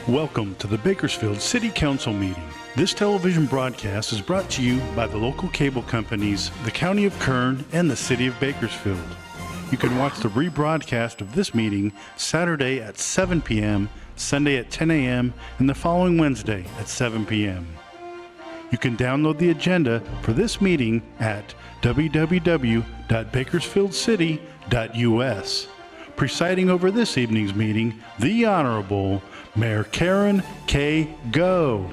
Welcome to the Bakersfield City Council meeting. This television broadcast is brought to you by the local cable companies, the County of Kern, and the City of Bakersfield. You can watch the rebroadcast of this meeting Saturday at 7 p.m., Sunday at 10 a.m., and the following Wednesday at 7 p.m. You can download the agenda for this meeting at www.bakersfieldcity.us. Presiding over this evening's meeting, the Honorable Mayor Karen K. Go.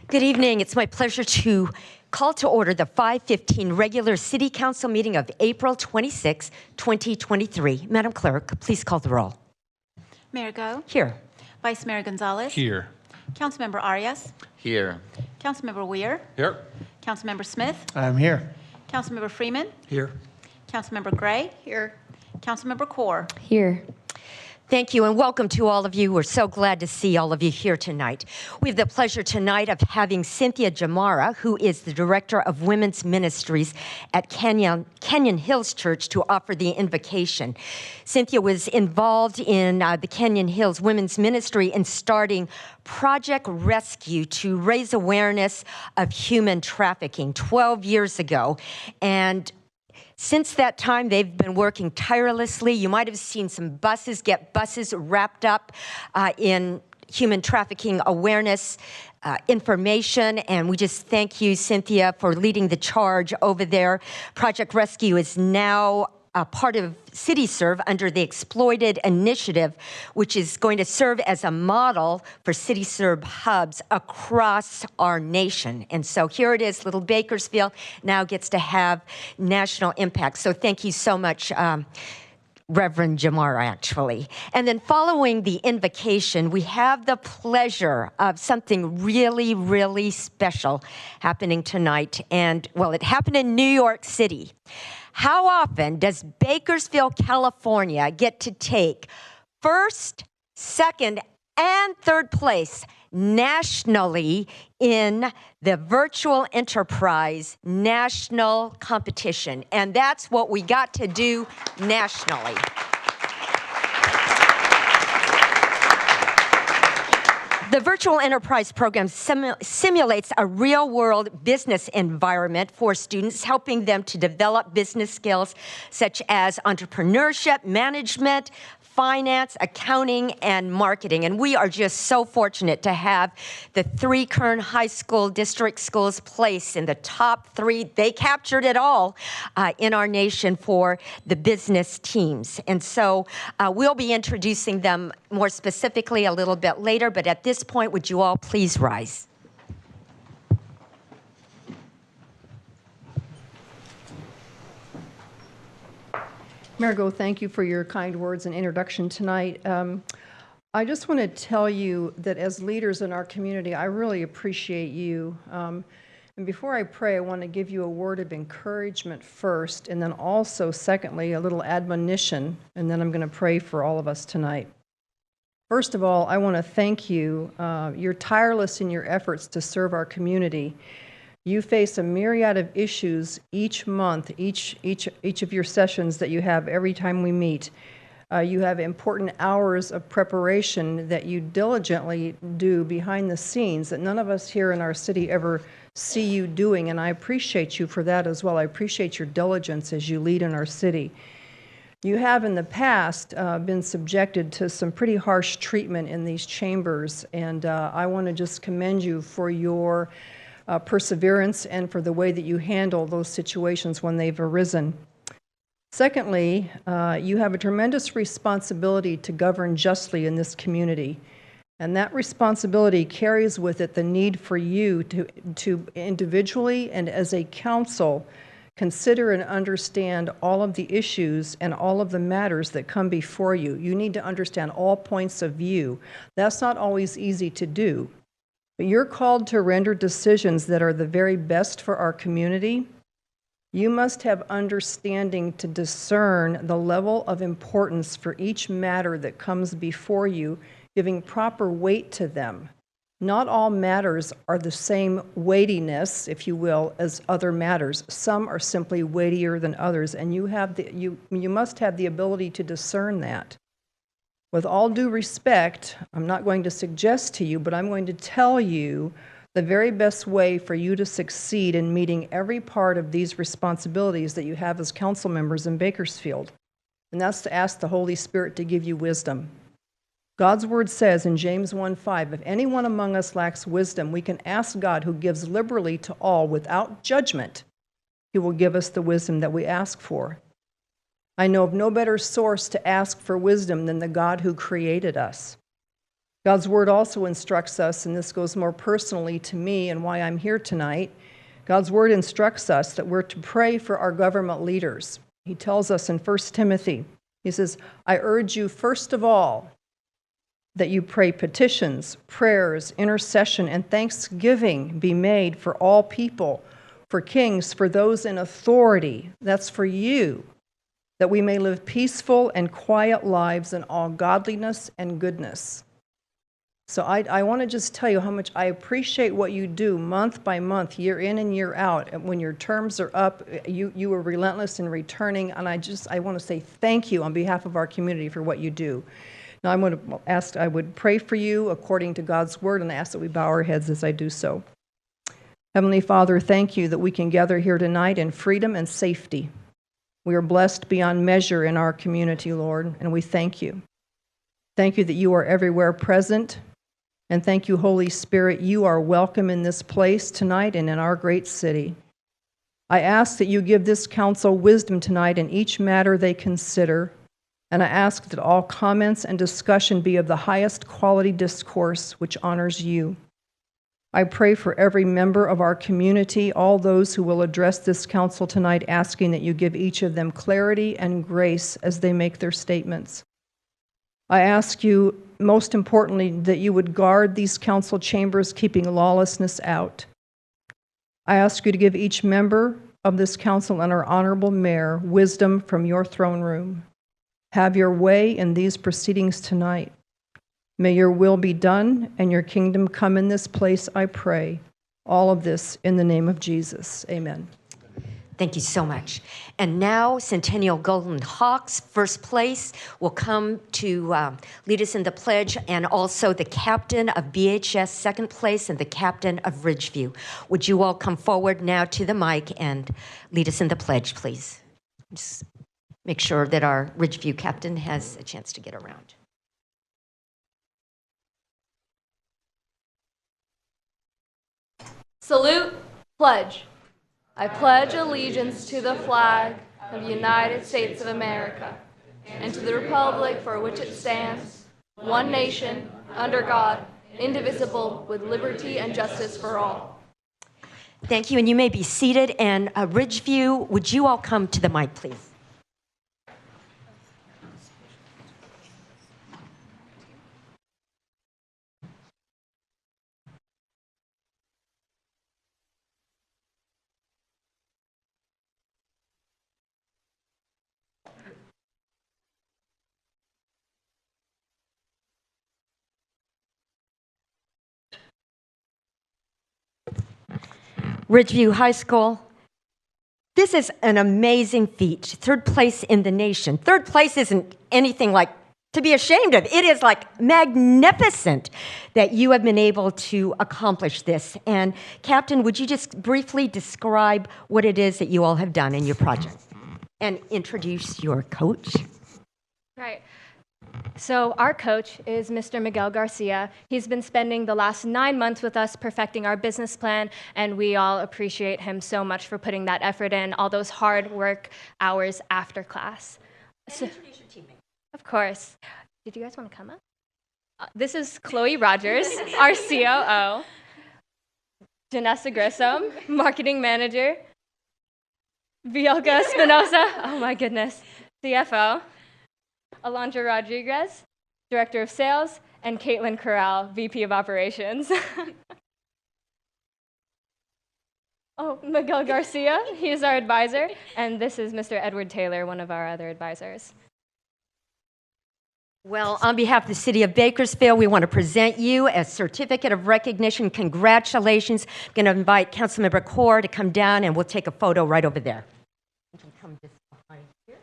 Good evening. It's my pleasure to call to order the 5:15 regular City Council meeting of April 26, 2023. Madam Clerk, please call the roll. Mayor Go. Here. Vice Mayor Gonzalez. Here. Councilmember Arias. Here. Councilmember Weir. Here. Councilmember Smith. I'm here. Councilmember Freeman. Here. Councilmember Gray. Here. Councilmember Core. Here. Thank you and welcome to all of you. We're so glad to see all of you here tonight. We have the pleasure tonight of having Cynthia Jamara, who is the Director of Women's Ministries at Canyon Hills Church, to offer the invocation. Cynthia was involved in the Canyon Hills Women's Ministry in starting Project Rescue to raise awareness of human trafficking 12 years ago. And since that time, they've been working tirelessly. You might have seen some buses wrapped up in human trafficking awareness information, and we just thank you, Cynthia, for leading the charge over there. Project Rescue is now a part of CityServe under the Exploited Initiative, which is going to serve as a model for CityServe hubs across our nation. And so here it is, little Bakersfield now gets to have national impact. So thank you so much, Reverend Jamara, actually. And then following the invocation, we have the pleasure of something really, really special happening tonight. And, well, it happened in New York City. How often does Bakersfield, California get to take first, second, and third place nationally in the Virtual Enterprise National Competition? And that's what we got to do nationally. The Virtual Enterprise Program simulates a real-world business environment for students, helping them to develop business skills such as entrepreneurship, management, finance, accounting, and marketing. And we are just so fortunate to have the 3 Kern High School district schools place in the top 3. They captured it all in our nation for the business teams. And so we'll be introducing them more specifically a little bit later, but at this point, would you all please rise? Mayor Go, thank you for your kind words and introduction tonight. I just want to tell you that as leaders in our community, I really appreciate you. And before I pray, I want to give you a word of encouragement first, and then also, secondly, a little admonition, and then I'm going to pray for all of us tonight. First of all, I want to thank you. You're tireless in your efforts to serve our community. You face a myriad of issues each month, each of your sessions that you have every time we meet. You have important hours of preparation that you diligently do behind the scenes that none of us here in our city ever see you doing, and I appreciate you for that as well. I appreciate your diligence as you lead in our city. You have in the past been subjected to some pretty harsh treatment in these chambers, and I want to just commend you for your perseverance and for the way that you handle those situations when they've arisen. Secondly, you have a tremendous responsibility to govern justly in this community, and that responsibility carries with it the need for you to individually and as a council consider and understand all of the issues and all of the matters that come before you. You need to understand all points of view. That's not always easy to do. But you're called to render decisions that are the very best for our community. You must have understanding to discern the level of importance for each matter that comes before you, giving proper weight to them. Not all matters are the same weightiness, if you will, as other matters. Some are simply weightier than others, and you must have the ability to discern that. With all due respect, I'm not going to suggest to you, but I'm going to tell you the very best way for you to succeed in meeting every part of these responsibilities that you have as council members in Bakersfield. And that's to ask the Holy Spirit to give you wisdom. God's word says in James 1:5, if anyone among us lacks wisdom, we can ask God, who gives liberally to all without judgment. He will give us the wisdom that we ask for. I know of no better source to ask for wisdom than the God who created us. God's word also instructs us, and this goes more personally to me and why I'm here tonight. God's word instructs us that we're to pray for our government leaders. He tells us in 1 Timothy, he says, I urge you first of all that you pray petitions, prayers, intercession, and thanksgiving be made for all people, for kings, for those in authority. That's for you, that we may live peaceful and quiet lives in all godliness and goodness. So I want to just tell you how much I appreciate what you do month by month, year in and year out. And when your terms are up, you were relentless in returning, and I want to say thank you on behalf of our community for what you do. Now I'm going to ask, I would pray for you according to God's word, and I ask that we bow our heads as I do so. Heavenly Father, thank you that we can gather here tonight in freedom and safety. We are blessed beyond measure in our community, Lord, and we thank you. Thank you that you are everywhere present, and thank you, Holy Spirit, you are welcome in this place tonight and in our great city. I ask that you give this council wisdom tonight in each matter they consider, and I ask that all comments and discussion be of the highest quality discourse which honors you. I pray for every member of our community, all those who will address this council tonight, asking that you give each of them clarity and grace as they make their statements. I ask you, most importantly, that you would guard these council chambers, keeping lawlessness out. I ask you to give each member of this council and our honorable mayor wisdom from your throne room. Have your way in these proceedings tonight. May your will be done and your kingdom come in this place, I pray. All of this in the name of Jesus. Amen. Thank you so much. And now, Centennial Golden Hawks, first place, will come to lead us in the pledge, and also the captain of BHS, second place, and the captain of Ridgeview. Would you all come forward now to the mic and lead us in the pledge, please? Just make sure that our Ridgeview captain has a chance to get around. Salute, pledge. I pledge allegiance to the flag of the United States of America and to the republic for which it stands, one nation, under God, indivisible, with liberty and justice for all. Thank you, and you may be seated. And Ridgeview, would you all come to the mic, please? Ridgeview High School. This is an amazing feat. Third place in the nation. Third place isn't anything like to be ashamed of. It is like magnificent that you have been able to accomplish this. And Captain, would you just briefly describe what it is that you all have done in your project and introduce your coach? Right. So our coach is Mr. Miguel Garcia. He's been spending the last 9 months with us perfecting our business plan, and we all appreciate him so much for putting that effort in, all those hard work hours after class. So, introduce your teammate. Of course. Did you guys want to come up? This is Chloe Rogers, our COO. Janessa Grissom, marketing manager. Bielka Espinosa, oh my goodness, CFO. Alondra Rodriguez, Director of Sales, and Caitlin Corral, VP of Operations. Oh, Miguel Garcia, he is our advisor, and this is Mr. Edward Taylor, one of our other advisors. Well, on behalf of the City of Bakersfield, we want to present you a certificate of recognition. Congratulations. I'm going to invite Councilmember Kaur to come down, and we'll take a photo right over there. You can come just behind here.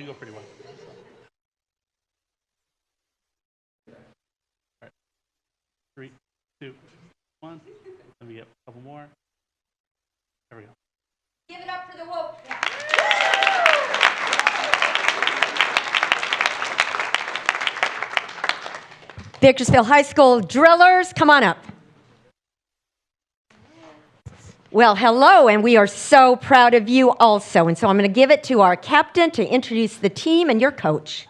I go pretty well. All right. 3, 2, 1. Let me get a couple more. There we go. Give it up for the woke. Bakersfield High School drillers, come on up. Well, hello, and we are so proud of you also. And so I'm going to give it to our captain to introduce the team and your coach.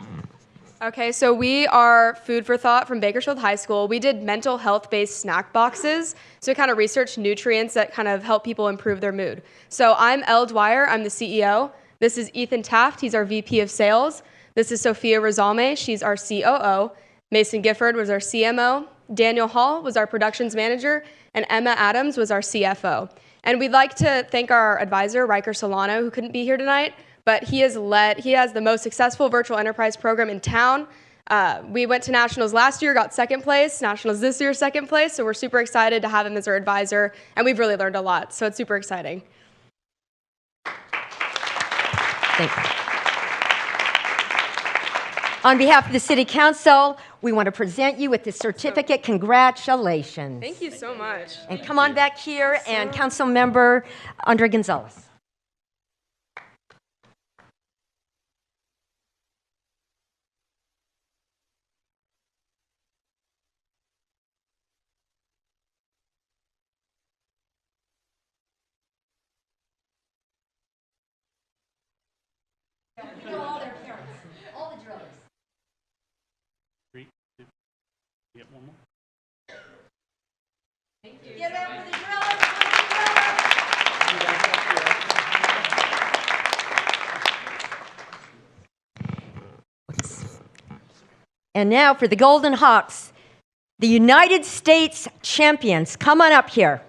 Okay, so we are Food for Thought from Bakersfield High School. We did mental health-based snack boxes, so we kind of researched nutrients that kind of help people improve their mood. So I'm Elle Dwyer, I'm the CEO. This is Ethan Taft, he's our VP of Sales. This is Sophia Rizalme, she's our COO. Mason Gifford was our CMO. Daniel Hall was our productions manager, and Emma Adams was our CFO. And we'd like to thank our advisor, Riker Solano, who couldn't be here tonight, but he has the most successful virtual enterprise program in town. We went to nationals last year, got second place, nationals this year, second place, so we're super excited to have him as our advisor, and we've really learned a lot, so it's super exciting. Thank you. On behalf of the City Council, we want to present you with the certificate. Congratulations. Thank you so much. And come on back here, and Council Member Andre Gonzalez. You know all their parents, all the drillers. 3, 2, get one more. Give it up for the drillers. And now for the Golden Hawks, the United States champions. Come on up here.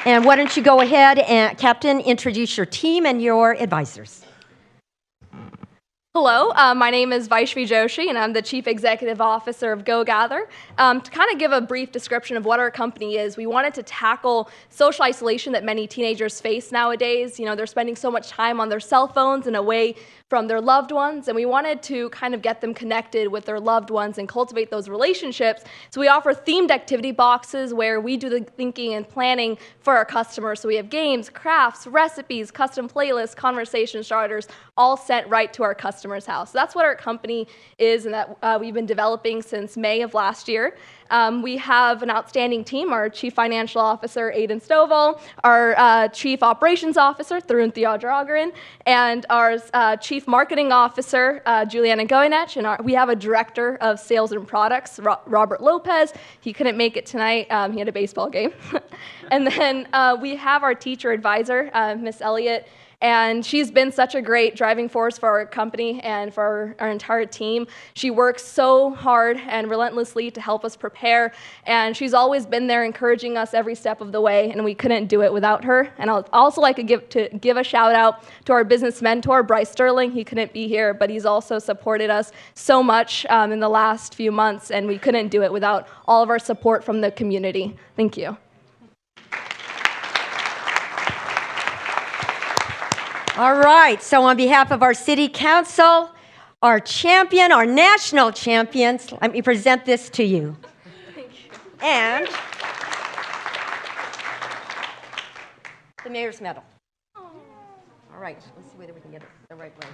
And why don't you go ahead and, Captain, introduce your team and your advisors. Hello, my name is Vaishvi Joshi, and I'm the Chief Executive Officer of Go Gather. To kind of give a brief description of what our company is, we wanted to tackle social isolation that many teenagers face nowadays. You know, they're spending so much time on their cell phones and away from their loved ones, and we wanted to kind of get them connected with their loved ones and cultivate those relationships. So we offer themed activity boxes where we do the thinking and planning for our customers. So we have games, crafts, recipes, custom playlists, conversation starters, all sent right to our customer's house. So that's what our company is, and that we've been developing since May of last year. We have an outstanding team, our Chief Financial Officer, Aidan Stovall, our Chief Operations Officer, Tharun Theodoragaran, and our Chief Marketing Officer, Juliana Goinech, and we have a Director of Sales and Products, Robert Lopez. He couldn't make it tonight. He had a baseball game. And then we have our Teacher Advisor, Miss Elliott, and she's been such a great driving force for our company and for our entire team. She works so hard and relentlessly to help us prepare, and she's always been there encouraging us every step of the way, and we couldn't do it without her. And I'd also like to give a shout out to our business mentor, Bryce Sterling. He couldn't be here, but he's also supported us so much in the last few months, and we couldn't do it without all of our support from the community. Thank you. All right, so on behalf of our City Council, our champion, our national champions, let me present this to you. Thank you. And the Mayor's Medal. All right, let's see whether we can get it the right way.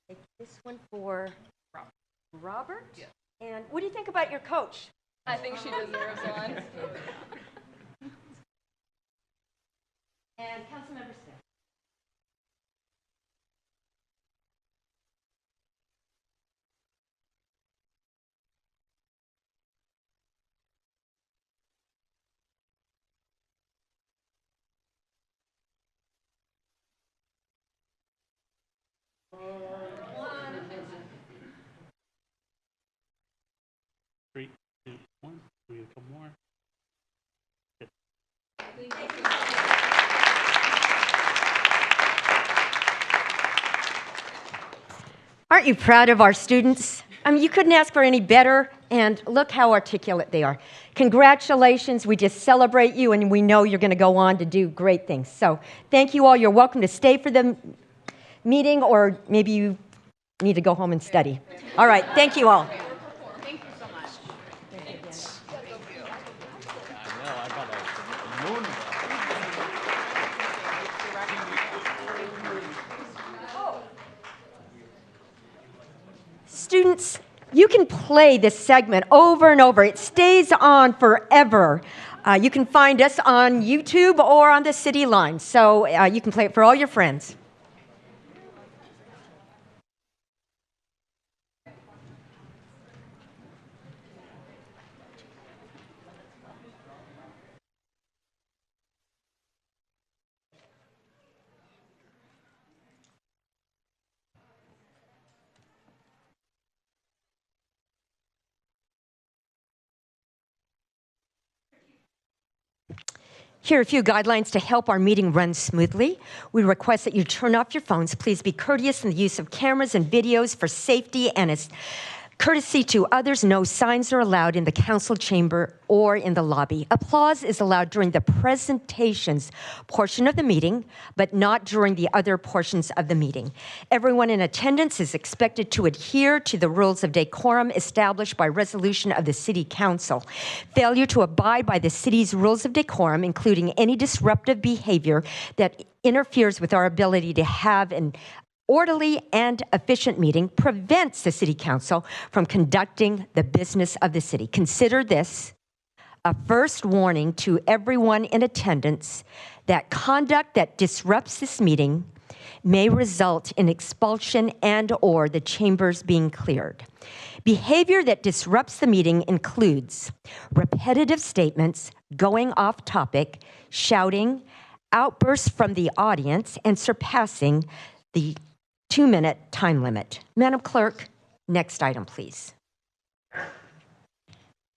Take this one for Robert. Yeah. And what do you think about your coach? I think she deserves one. And Councilmember Smith. Aren't you proud of our students? I mean, you couldn't ask for any better, and look how articulate they are. Congratulations, we just celebrate you, and we know you're going to go on to do great things. So thank you all. You're welcome to stay for the meeting, or maybe you need to go home and study. All right, thank you all. Students, you can play this segment over and over. It stays on forever. You can find us on YouTube or on the city line, so you can play it for all your friends. Here are a few guidelines to help our meeting run smoothly. We request that you turn off your phones. Please be courteous in the use of cameras and videos for safety and as courtesy to others. No signs are allowed in the council chamber or in the lobby. Applause is allowed during the presentations portion of the meeting, but not during the other portions of the meeting. Everyone in attendance is expected to adhere to the rules of decorum established by resolution of the City Council. Failure to abide by the city's rules of decorum, including any disruptive behavior that interferes with our ability to have an orderly and efficient meeting, prevents the City Council from conducting the business of the city. Consider this a first warning to everyone in attendance that conduct that disrupts this meeting may result in expulsion and/or the chambers being cleared. Behavior that disrupts the meeting includes repetitive statements, going off topic, shouting, outbursts from the audience, and surpassing the 2-minute time limit. Madam Clerk, next item, please.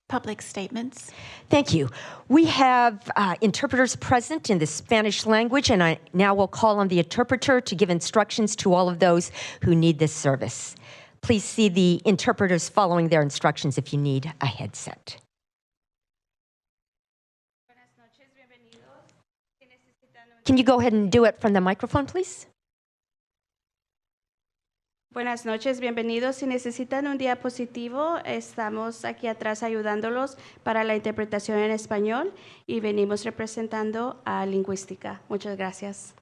Public statements. Thank you. We have interpreters present in the Spanish language, and I now will call on the interpreter to give instructions to all of those who need this service. Please see the interpreters following their instructions if you need a headset. Can you go ahead and do it from the microphone, please? Buenas noches, bienvenidos. Si necesitan un diapositivo, estamos aquí atrás ayudándolos para la interpretación en español y venimos representando a Lingüística. Muchas gracias.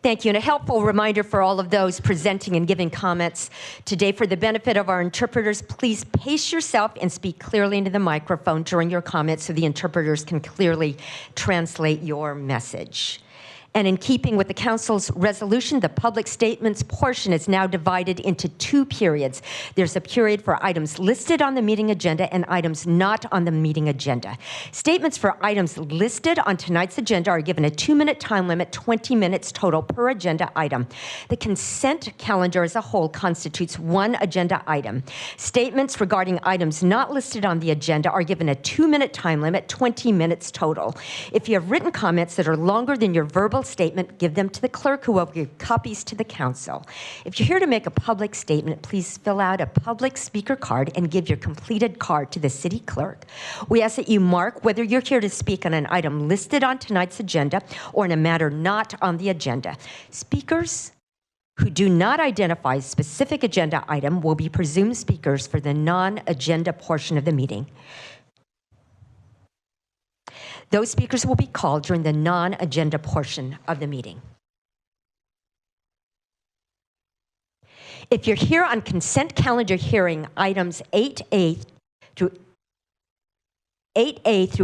Thank you. And a helpful reminder for all of those presenting and giving comments today, for the benefit of our interpreters, please pace yourself and speak clearly into the microphone during your comments so the interpreters can clearly translate your message. And in keeping with the Council's resolution, the public statements portion is now divided into 2 periods. There's a period for items listed on the meeting agenda and items not on the meeting agenda. Statements for items listed on tonight's agenda are given a 2-minute time limit, 20 minutes total per agenda item. The consent calendar as a whole constitutes 1 agenda item. Statements regarding items not listed on the agenda are given a 2-minute time limit, 20 minutes total. If you have written comments that are longer than your verbal statement, give them to the clerk, who will give copies to the council. If you're here to make a public statement, please fill out a public speaker card and give your completed card to the city clerk. We ask that you mark whether you're here to speak on an item listed on tonight's agenda or in a matter not on the agenda. Speakers who do not identify a specific agenda item will be presumed speakers for the non-agenda portion of the meeting. Those speakers will be called during the non-agenda portion of the meeting. If you're here on consent calendar hearing items 8A through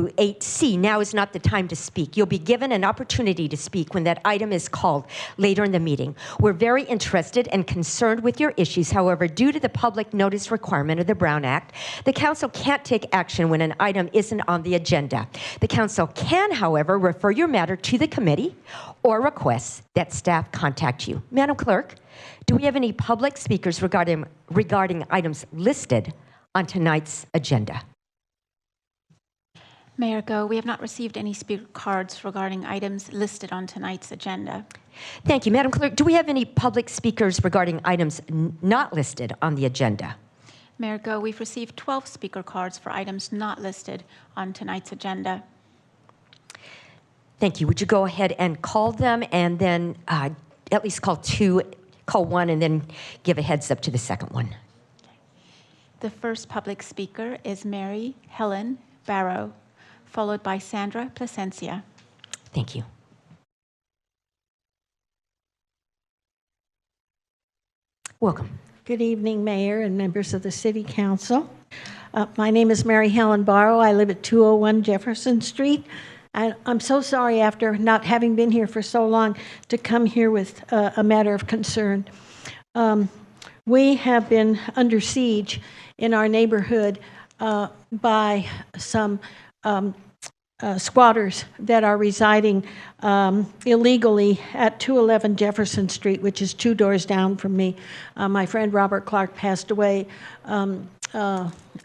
8C, now is not the time to speak. You'll be given an opportunity to speak when that item is called later in the meeting. We're very interested and concerned with your issues. However, due to the public notice requirement of the Brown Act, the council can't take action when an item isn't on the agenda. The council can, however, refer your matter to the committee or request that staff contact you. Madam Clerk, do we have any public speakers regarding items listed on tonight's agenda? Mayor Go, we have not received any speaker cards regarding items listed on tonight's agenda. Thank you. Madam Clerk, do we have any public speakers regarding items not listed on the agenda? Mayor Go, we've received 12 speaker cards for items not listed on tonight's agenda. Thank you. Would you go ahead and call them and then at least call one and then give a heads up to the second one? The first public speaker is Mary Helen Barrow, followed by Sandra Plasencia. Thank you. Welcome. Good evening, Mayor and members of the City Council. My name is Mary Helen Barrow. I live at 201 Jefferson Street. And I'm so sorry, after not having been here for so long, to come here with a matter of concern. We have been under siege in our neighborhood by some squatters that are residing illegally at 211 Jefferson Street, which is 2 doors down from me. My friend Robert Clark passed away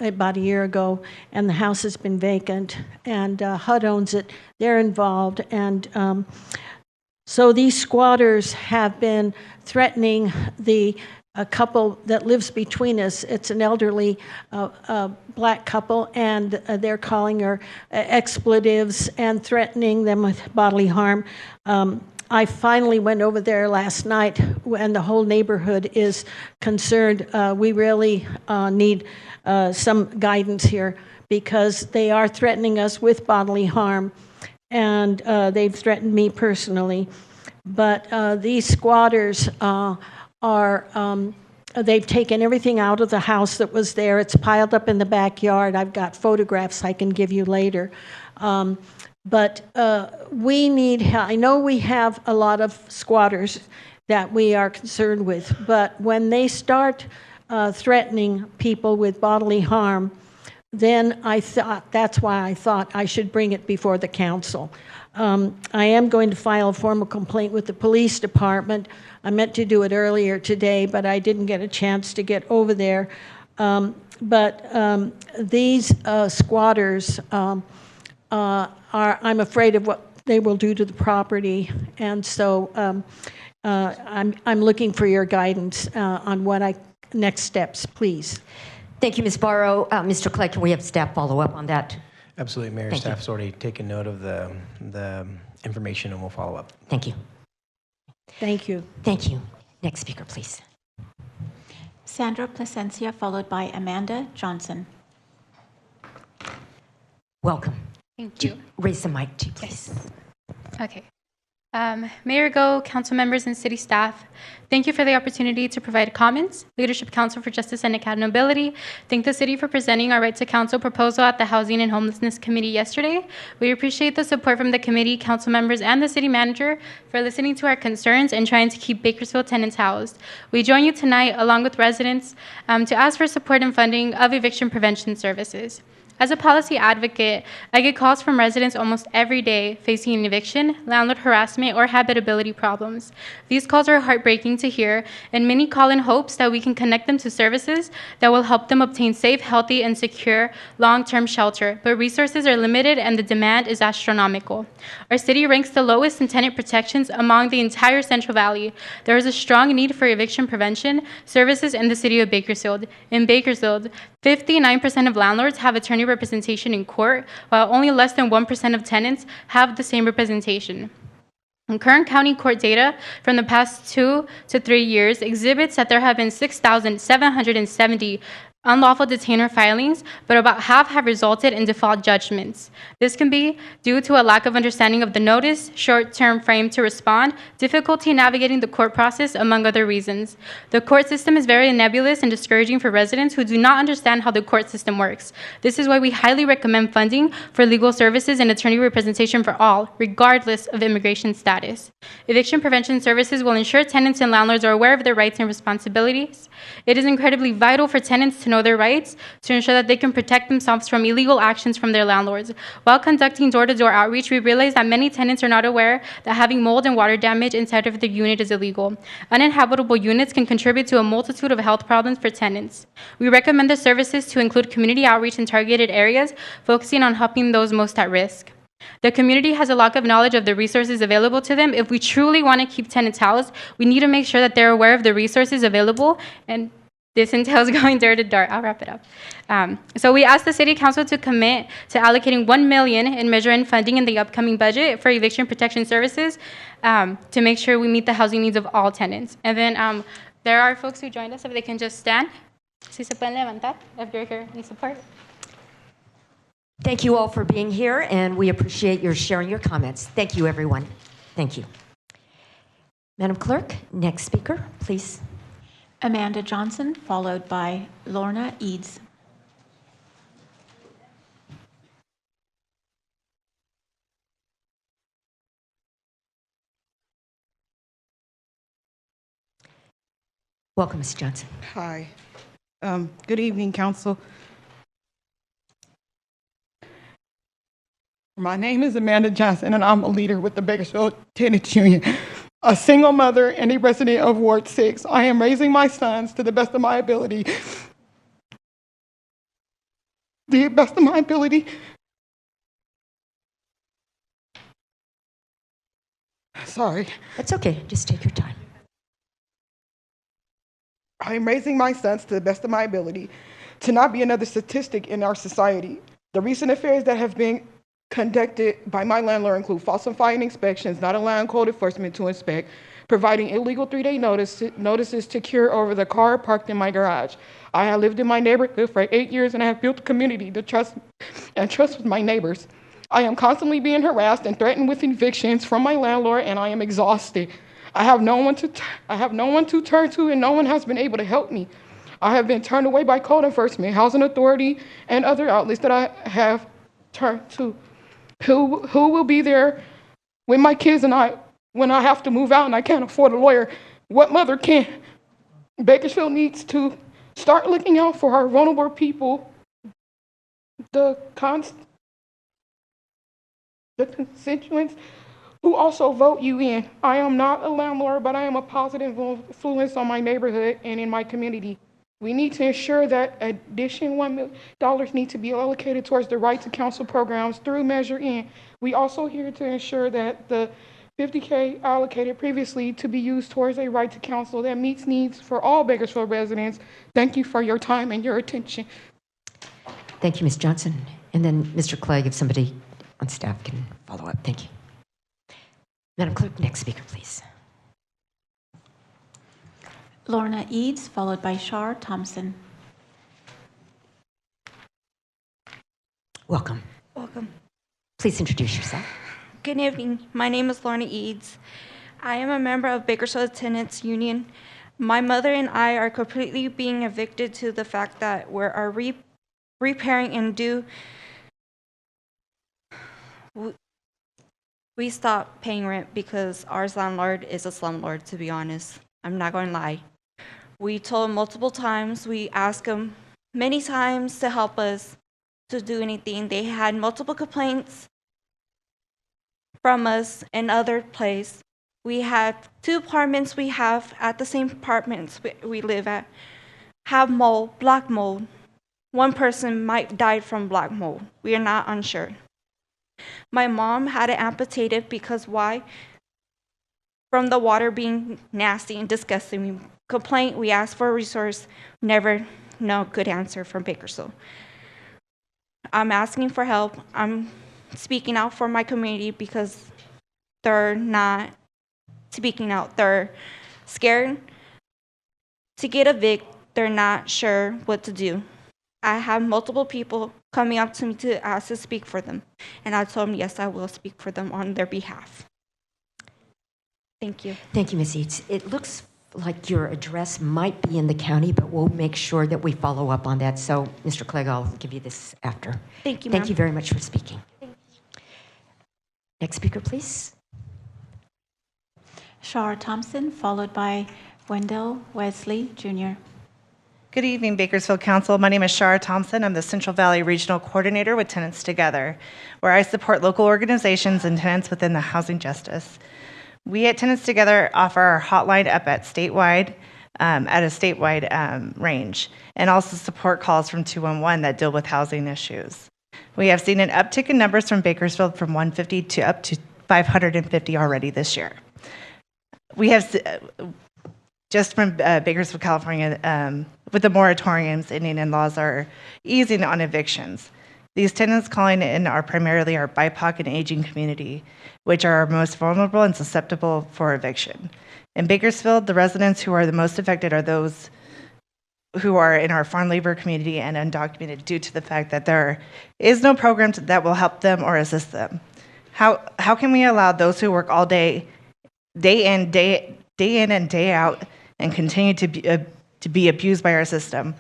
about a year ago, and the house has been vacant, and HUD owns it. They're involved, and so these squatters have been threatening a couple that lives between us. It's an elderly black couple, and they're calling her expletives and threatening them with bodily harm. I finally went over there last night, and the whole neighborhood is concerned. We really need some guidance here, because they are threatening us with bodily harm, and they've threatened me personally. But these squatters they've taken everything out of the house that was there. It's piled up in the backyard. I've got photographs I can give you later. But we need, I know we have a lot of squatters that we are concerned with, but when they start threatening people with bodily harm, then that's why I thought I should bring it before the council. I am going to file a formal complaint with the police department. I meant to do it earlier today, but I didn't get a chance to get over there. But these squatters I'm afraid of what they will do to the property, and so I'm looking for your guidance on next steps, please. Thank you, Ms. Barrow. Mr. Clegg, can we have staff follow up on that? Absolutely, Mayor. Thank you. Staff's already taken note of the information, and we'll follow up. Thank you. Thank you. Thank you. Next speaker, please. Sandra Plasencia, followed by Amanda Johnson. Welcome. Thank you. Raise the mic, too, please. Okay. Mayor Go, council members, and city staff, thank you for the opportunity to provide comments. Leadership Council for Justice and Accountability, thank the city for presenting our Right to Counsel proposal at the Housing and Homelessness Committee yesterday. We appreciate the support from the committee, council members, and the city manager for listening to our concerns and trying to keep Bakersfield tenants housed. We join you tonight, along with residents, to ask for support and funding of eviction prevention services. As a policy advocate, I get calls from residents almost every day facing an eviction, landlord harassment, or habitability problems. These calls are heartbreaking to hear, and many call in hopes that we can connect them to services that will help them obtain safe, healthy, and secure long-term shelter, but resources are limited and the demand is astronomical. Our city ranks the lowest in tenant protections among the entire Central Valley. There is a strong need for eviction prevention services in the city of Bakersfield. In Bakersfield, 59% of landlords have attorney representation in court, while only less than 1% of tenants have the same representation. And current county court data from the past 2 to 3 years exhibits that there have been 6,770 unlawful detainer filings, but about half have resulted in default judgments. This can be due to a lack of understanding of the notice, short-term frame to respond, difficulty navigating the court process, among other reasons. The court system is very nebulous and discouraging for residents who do not understand how the court system works. This is why we highly recommend funding for legal services and attorney representation for all, regardless of immigration status. Eviction prevention services will ensure tenants and landlords are aware of their rights and responsibilities. It is incredibly vital for tenants to to know their rights to ensure that they can protect themselves from illegal actions from their landlords. While conducting door-to-door outreach, we realized that many tenants are not aware that having mold and water damage inside of their unit is illegal. Uninhabitable units can contribute to a multitude of health problems for tenants. We recommend the services to include community outreach in targeted areas, focusing on helping those most at risk. The community has a lack of knowledge of the resources available to them. If we truly want to keep tenants housed, we need to make sure that they're aware of the resources available, and this entails going door to door. I'll wrap it up. So we asked the City Council to commit to allocating $1 million in Measure N funding in the upcoming budget for eviction protection services to make sure we meet the housing needs of all tenants. And then there are folks who joined us, if they can just stand. Si se pueden levantar, if you're here in support. Thank you all for being here, and we appreciate your sharing your comments. Thank you, everyone. Thank you. Madam Clerk, next speaker, please. Amanda Johnson, followed by Lorna Eads. Welcome, Ms. Johnson. Hi. Good evening, Council. My name is Amanda Johnson, and I'm a leader with the Bakersfield Tenants Union. A single mother and a resident of Ward 6. I am raising my sons to the best of my ability. The best of my ability. Sorry. That's okay. Just take your time. I am raising my sons to the best of my ability to not be another statistic in our society. The recent affairs that have been conducted by my landlord include falsifying inspections, not allowing code enforcement to inspect, providing illegal 3-day notices to cure over the car parked in my garage. I have lived in my neighborhood for 8 years, and I have built a community to trust with my neighbors. I am constantly being harassed and threatened with evictions from my landlord, and I am exhausted. I have no one to turn to, and no one has been able to help me. I have been turned away by code enforcement, housing authority, and other outlets that I have turned to. Who will be there when my kids and when I have to move out and I can't afford a lawyer? What mother can? Bakersfield needs to start looking out for our vulnerable people, the constituents who also vote you in. I am not a landlord, but I am a positive influence on my neighborhood and in my community. We need to ensure that additional $1 million need to be allocated towards the right to counsel programs through Measure N. We also here to ensure that the $50K allocated previously to be used towards a right to counsel that meets needs for all Bakersfield residents. Thank you for your time and your attention. Thank you, Ms. Johnson. And then Mr. Clegg, if somebody on staff can follow up. Thank you. Madam Clerk, next speaker, please. Lorna Eads, followed by Shar Thompson. Welcome. Welcome. Please introduce yourself. Good evening. My name is Lorna Eads. I am a member of Bakersfield Tenants Union. My mother and I are completely being evicted to the fact that we are repairing and we stopped paying rent because our landlord is a slumlord, to be honest. I'm not going to lie. We told him multiple times, we asked him many times to help us to do anything. They had multiple complaints from us in other place. We had 2 apartments we have at the same apartments we live at have mold, black mold. One person might die from black mold. We are not unsure. My mom had it amputated because why? From the water being nasty and disgusting. We complained, we asked for a resource, never no good answer from Bakersfield. I'm asking for help. I'm speaking out for my community because they're not speaking out. They're scared to get evicted. They're not sure what to do. I have multiple people coming up to me to ask to speak for them. And I told them, yes, I will speak for them on their behalf. Thank you. Thank you, Ms. Eads. It looks like your address might be in the county, but we'll make sure that we follow up on that. So, Mr. Clegg, I'll give you this after. Thank you, Thank ma'am. you very much for speaking. Next speaker, please. Shar Thompson, followed by Wendell Wesley Jr. Good evening, Bakersfield Council. My name is Shara Thompson. I'm the Central Valley Regional Coordinator with Tenants Together, where I support local organizations and tenants within the housing justice. We at Tenants Together offer our hotline up at a statewide range, and also support calls from 211 that deal with housing issues. We have seen an uptick in numbers from Bakersfield from 150 to up to 550 already this year. We have, just from Bakersfield, California, with the moratoriums ending and laws are easing on evictions. These tenants calling in are primarily our BIPOC and aging community, which are our most vulnerable and susceptible for eviction. In Bakersfield, the residents who are the most affected are those who are in our farm labor community and undocumented due to the fact that there is no program that will help them or assist them. How can we allow those who work all day in and day out and continue to be abused by our system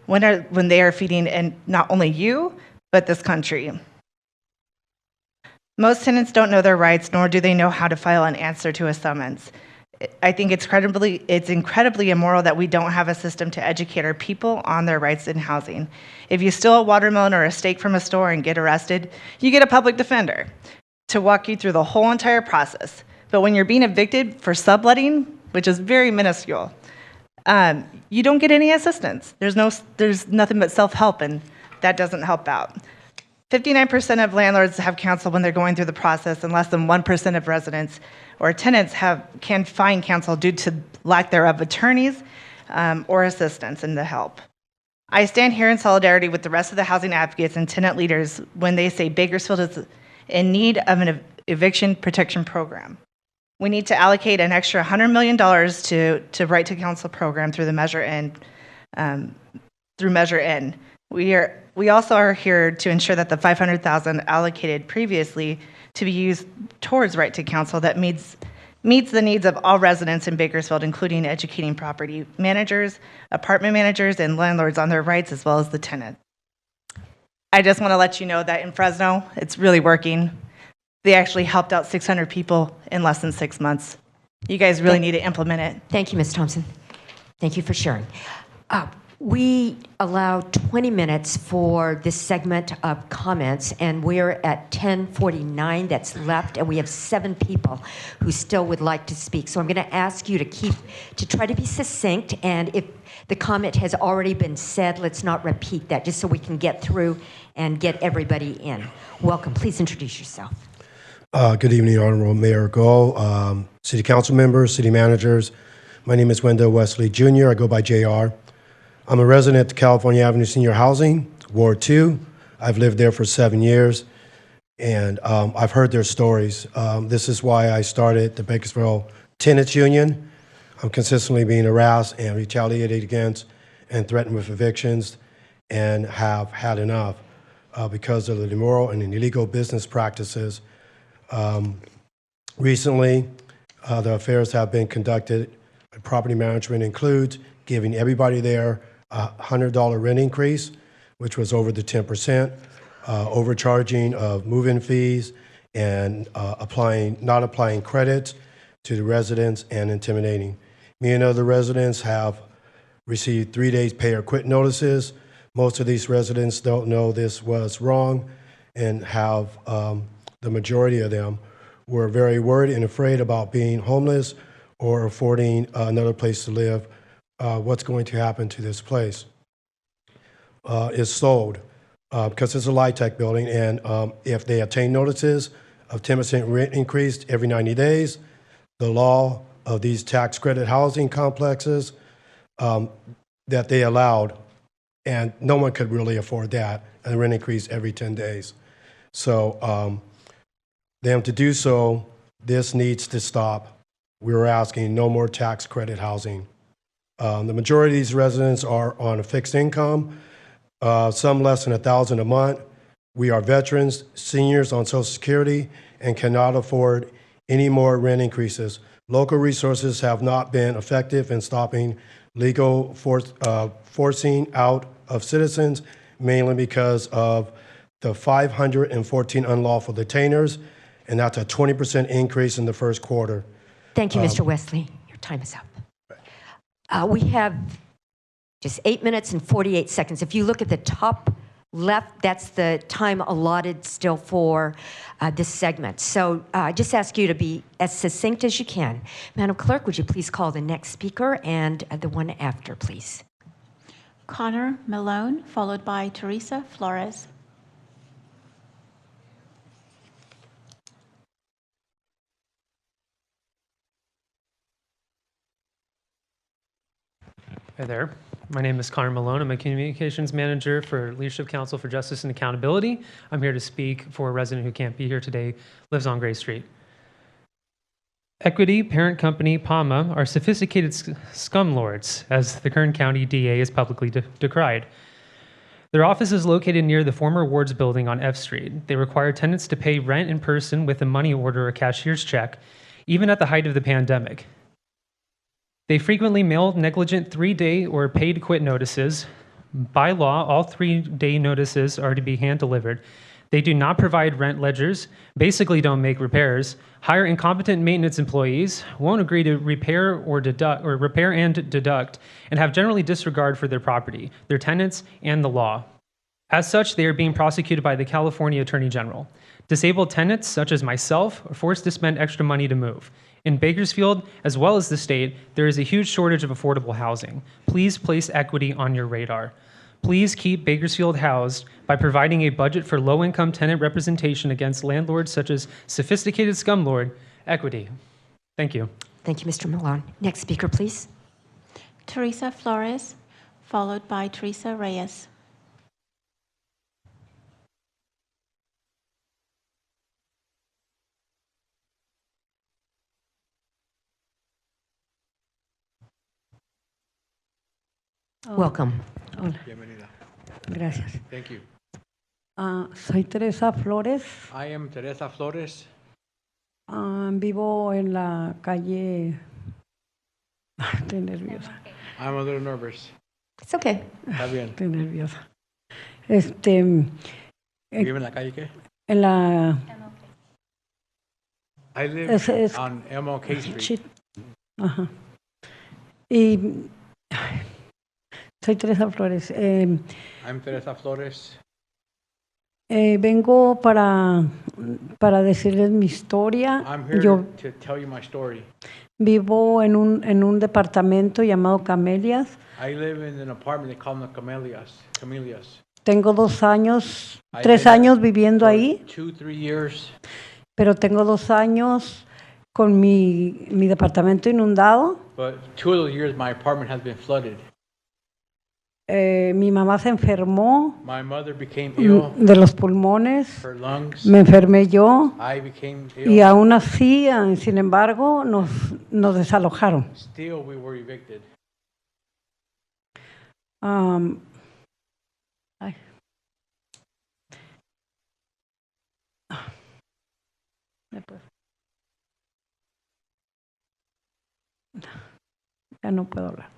when they are feeding and not only you, but this country? Most tenants don't know their rights, nor do they know how to file an answer to a summons. I think it's incredibly immoral that we don't have a system to educate our people on their rights in housing. If you steal a watermelon or a steak from a store and get arrested, you get a public defender to walk you through the whole entire process. But when you're being evicted for subletting, which is very minuscule, you don't get any assistance. There's nothing but self-help, and that doesn't help out. 59% of landlords have counsel when they're going through the process, and less than 1% of residents or tenants can find counsel due to lack thereof attorneys or assistance in the help. I stand here in solidarity with the rest of the housing advocates and tenant leaders when they say Bakersfield is in need of an eviction protection program. We need to allocate an extra $100 million to Right to Counsel program through the Measure N. We also are here to ensure that the $500,000 allocated previously to be used towards Right to Counsel that meets the needs of all residents in Bakersfield, including educating property managers, apartment managers, and landlords on their rights, as well as the tenant. I just want to let you know that in Fresno, it's really working. They actually helped out 600 people in less than 6 months. You guys really need to implement it. Thank you, Ms. Thompson. Thank you for sharing. We allow 20 minutes for this segment of comments, and we're at 10:49 that's left, and we have 7 people who still would like to speak. So I'm going to ask you to try to be succinct, and if the comment has already been said, let's not repeat that, just so we can get through and get everybody in. Welcome. Please introduce yourself. Good evening, Honorable Mayor Guo, City Council members, City managers. My name is Wendell Wesley Jr. I go by JR. I'm a resident at the California Avenue Senior Housing, Ward 2. I've lived there for 7 years, and I've heard their stories. This is why I started the Bakersfield Tenants Union. I'm consistently being harassed and retaliated against and threatened with evictions, and have had enough because of the immoral and illegal business practices. Recently, the affairs have been conducted. Property management includes giving everybody there a $100 rent increase, which was over the 10%, overcharging of move-in fees, and not applying credits to the residents and intimidating. Me and other residents have received 3 days pay or quit notices. Most of these residents don't know this was wrong, and have the majority of them were very worried and afraid about being homeless or affording another place to live. What's going to happen to this place is sold because it's a LIHTC building, and if they obtain notices of 10% rent increase every 90 days, the law of these tax credit housing complexes that they allowed, and no one could really afford that, and the rent increase every 10 days. So them to do so, this needs to stop. We were asking no more tax credit housing. The majority of these residents are on a fixed income, some less than $1,000 a month. We are veterans, seniors on Social Security, and cannot afford any more rent increases. Local resources have not been effective in stopping legal forcing out of citizens, mainly because of the 514 unlawful detainers, and that's a 20% increase in the first quarter. Thank you, Mr. Wesley. Your time is up. We have Just 8 minutes and 48 seconds. If you look at the top left, that's the time allotted still for this segment. So I just ask you to be as succinct as you can. Madam Clerk, would you please call the next speaker and the one after, please? Connor Malone, followed by Teresa Flores. Hi there. My name is Connor Malone. I'm a communications manager for Leadership Council for Justice and Accountability. I'm here to speak for a resident who can't be here today, lives on Gray Street. Equity parent company PAMA are sophisticated scumlords, as the Kern County DA has publicly decried. Their office is located near the former Wards building on F Street. They require tenants to pay rent in person with a money order or cashier's check, even at the height of the pandemic. They frequently mail negligent 3-day or paid quit notices. By law, all 3-day notices are to be hand-delivered. They do not provide rent ledgers, basically don't make repairs, hire incompetent maintenance employees, won't agree to repair and deduct, and have generally disregard for their property, their tenants, and the law. As such, they are being prosecuted by the California Attorney General. Disabled tenants, such as myself, are forced to spend extra money to move. In Bakersfield, as well as the state, there is a huge shortage of affordable housing. Please place equity on your radar. Please keep Bakersfield housed by providing a budget for low-income tenant representation against landlords such as sophisticated scumlord Equity. Thank you. Thank you, Mr. Malone. Next speaker, please. Teresa Flores, followed by Teresa Reyes. Welcome. Hola. Bienvenida. Gracias. Thank you. Soy Teresa Flores. I am Teresa Flores. Vivo en la calle. Estoy nerviosa. I'm a little nervous. It's okay. Está bien. Estoy nerviosa. ¿Vive en la calle qué? En la. I live on MLK Street. Ajá. Y soy Teresa Flores. I'm Teresa Flores. Vengo para decirles mi historia. I'm here Yo to tell you my story. vivo en un departamento llamado Camelias. I live in an apartment they call them the Camellias. Tengo 2 años, I've 3 been años viviendo for ahí, 2-3 years. pero tengo 2 años con mi departamento inundado. But 2 of those years my apartment has been flooded. Mi mamá se enfermó My mother became ill. de los pulmones, Her lungs. me enfermé yo I became ill. y aún así, sin embargo, nos desalojaron. Still we were evicted. Ay. Ya no puedo hablar.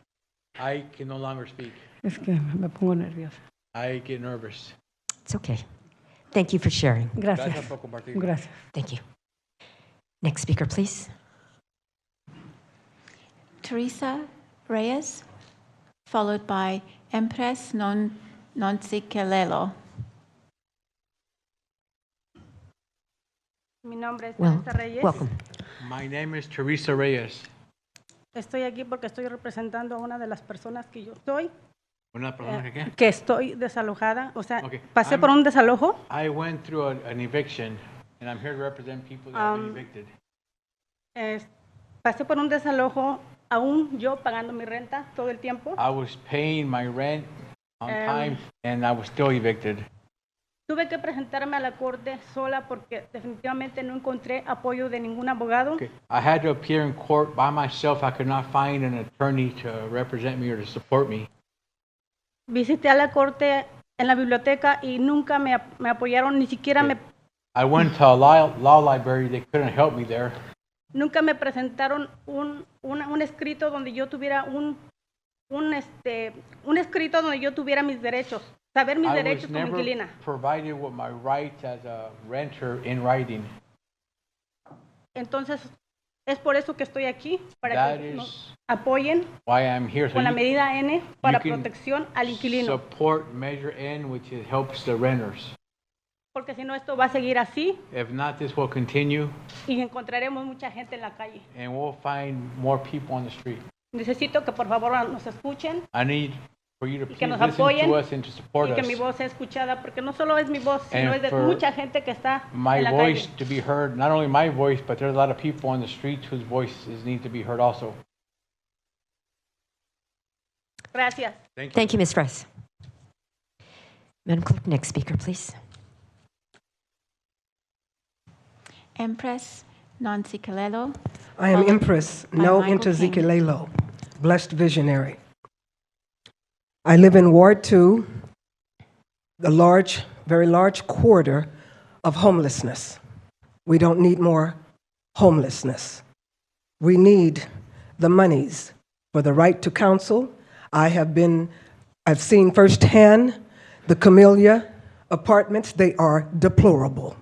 I can no longer speak. Es que me pongo nerviosa. I get nervous. It's okay. Thank you for sharing. Gracias. por compartir. Gracias. Thank you. Next speaker, please. Teresa Reyes, followed by Empress Nonsikelelo. Mi nombre es Well, Teresa Reyes. welcome. My name is Teresa Reyes. Estoy aquí porque estoy representando a una de las personas que yo soy, Una persona que qué? que estoy desalojada. O sea, Okay. pasé por un desalojo. I went through an eviction, and I'm here to represent people that have been evicted. Pasé por un desalojo, aún yo pagando mi renta todo el tiempo. I was paying my rent on time, and I was still evicted. Tuve que presentarme a la corte sola porque definitivamente no encontré apoyo de ningún abogado. I had to appear in court by myself. I could not find an attorney to represent me or to support me. Visité a la corte en la biblioteca y nunca me apoyaron, ni siquiera I went to a law library. They couldn't help me there. nunca me presentaron un escrito donde yo tuviera un escrito donde yo tuviera mis derechos, saber mis derechos como inquilina. Provided with my rights as a renter in writing. Entonces Es por eso que estoy aquí, para That que nos is apoyen why I'm here. So con la you medida N para can protección al inquilino. support Measure N, which helps the renters. Porque si no, esto va a seguir así If not, this will continue, y encontraremos mucha gente en la calle. and we'll find more people on the street. Necesito que por favor nos escuchen I need for you to y que please nos listen apoyen to us and to support y que us. mi voz sea escuchada, porque no solo es mi voz, sino And es de for mucha gente que está My en la voice calle. to be heard, not only my voice, but there's a lot of people on the streets whose voices need to be heard also. Gracias. Thank you, Ms. Ress. Madam Clerk, next speaker, please. Empress Nancy Calelo. I am followed Empress by No Michael King. Intezikilelo, blessed visionary. I live in Ward 2, the very large quarter of homelessness. We don't need more homelessness. We need the monies for the right to counsel. I've seen firsthand the Camellia apartments. They are deplorable.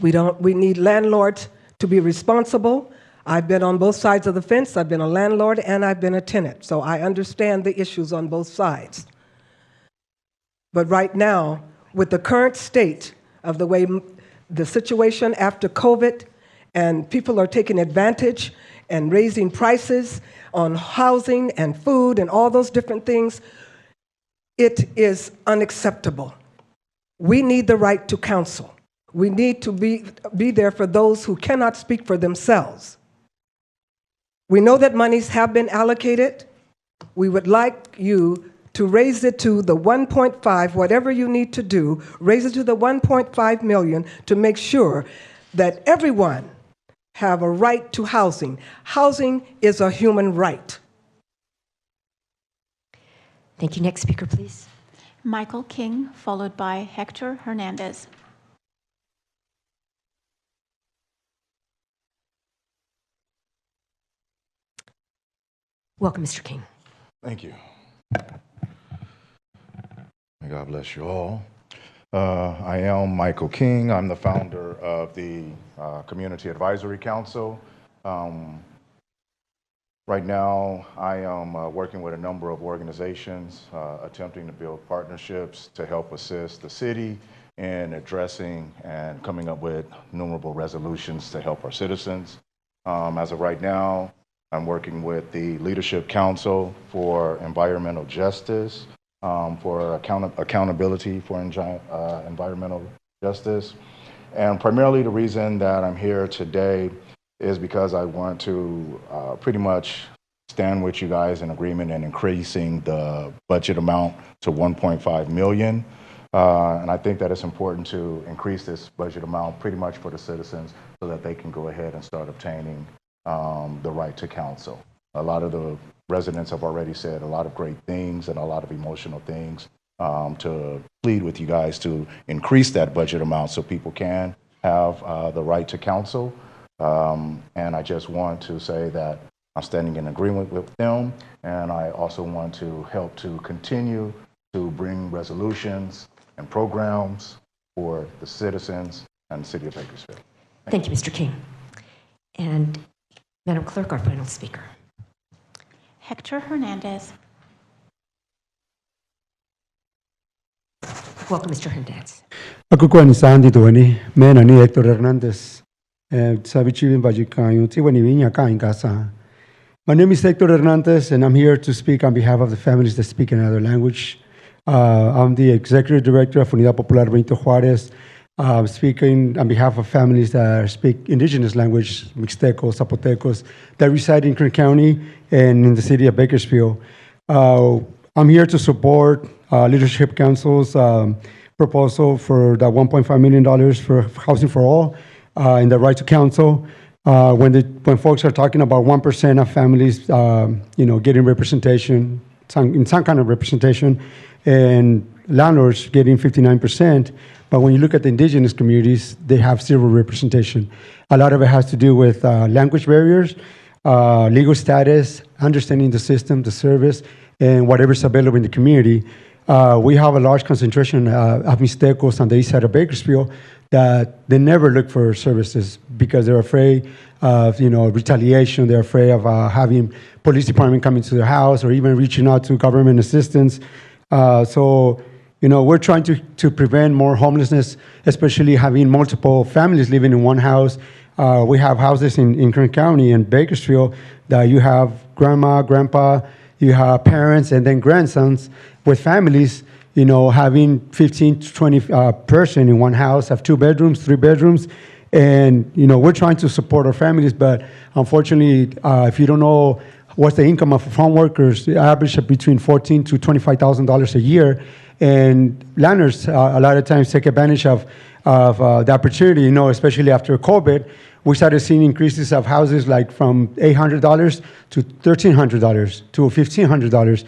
We need landlords to be responsible. I've been on both sides of the fence. I've been a landlord and I've been a tenant, so I understand the issues on both sides. But right now, with the current state of the way the situation after COVID, and people are taking advantage and raising prices on housing and food and all those different things, it is unacceptable. We need the right to counsel. We need to be there for those who cannot speak for themselves. We know that monies have been allocated. We would like you to raise it to the 1.5, whatever you need to do, raise it to the 1.5 million to make sure that everyone have a right to housing. Housing is a human right. Thank you. Next speaker, please. Michael King, followed by Hector Hernandez. Welcome, Mr. King. Thank you. May God bless you all. I am Michael King. I'm the founder of the Community Advisory Council. Right now, I am working with a number of organizations, attempting to build partnerships to help assist the city in addressing and coming up with innumerable resolutions to help our citizens. As of right now, I'm working with the Leadership Council for Environmental Justice, for accountability for environmental justice. And primarily the reason that I'm here today is because I want to pretty much stand with you guys in agreement in increasing the budget amount to 1.5 million. And I think that it's important to increase this budget amount pretty much for the citizens so that they can go ahead and start obtaining the right to counsel. A lot of the residents have already said a lot of great things and a lot of emotional things to plead with you guys to increase that budget amount so people can have the right to counsel. And I just want to say that I'm standing in agreement with them, and I also want to help to continue to bring resolutions and programs for the citizens and the city of Bakersfield. Thank you, Mr. King. And Madam Clerk, our final speaker. Hector Hernandez. Welcome, Mr. Hernandez. Ako ko ni Sandy Duani, mena ni Hector Hernandez. Sabi chibin bajikayo, tiwani vinya ka in casa. My name is Hector Hernandez, and I'm here to speak on behalf of the families that speak another language. I'm the Executive Director of Unidad Popular Benito Juárez, speaking on behalf of families that speak indigenous language, Mixtecos, Zapotecos, that reside in Kern County and in the city of Bakersfield. I'm here to support Leadership Council's proposal for that $1.5 million for Housing for All and the right to counsel. When folks are talking about 1% of families, getting representation, in some kind of representation, and landlords getting 59%, but when you look at the indigenous communities, they have zero representation. A lot of it has to do with language barriers, legal status, understanding the system, the service, and whatever's available in the community. We have a large concentration of Mixtecos on the east side of Bakersfield that they never look for services because they're afraid of retaliation. They're afraid of having police department coming to their house or even reaching out to government assistance. So we're trying to prevent more homelessness, especially having multiple families living in one house. We have houses in Kern County and Bakersfield that you have grandma, grandpa, you have parents, and then grandsons with families, having 15 to 20 person in one house, have 2 bedrooms, 3 bedrooms. And, we're trying to support our families, but unfortunately, if you don't know what's the income of farm workers, they average between $14,000 to $25,000 a year. And landlords a lot of times take advantage of the opportunity, especially after COVID. We started seeing increases of houses like from $800 to $1,300 to $1,500,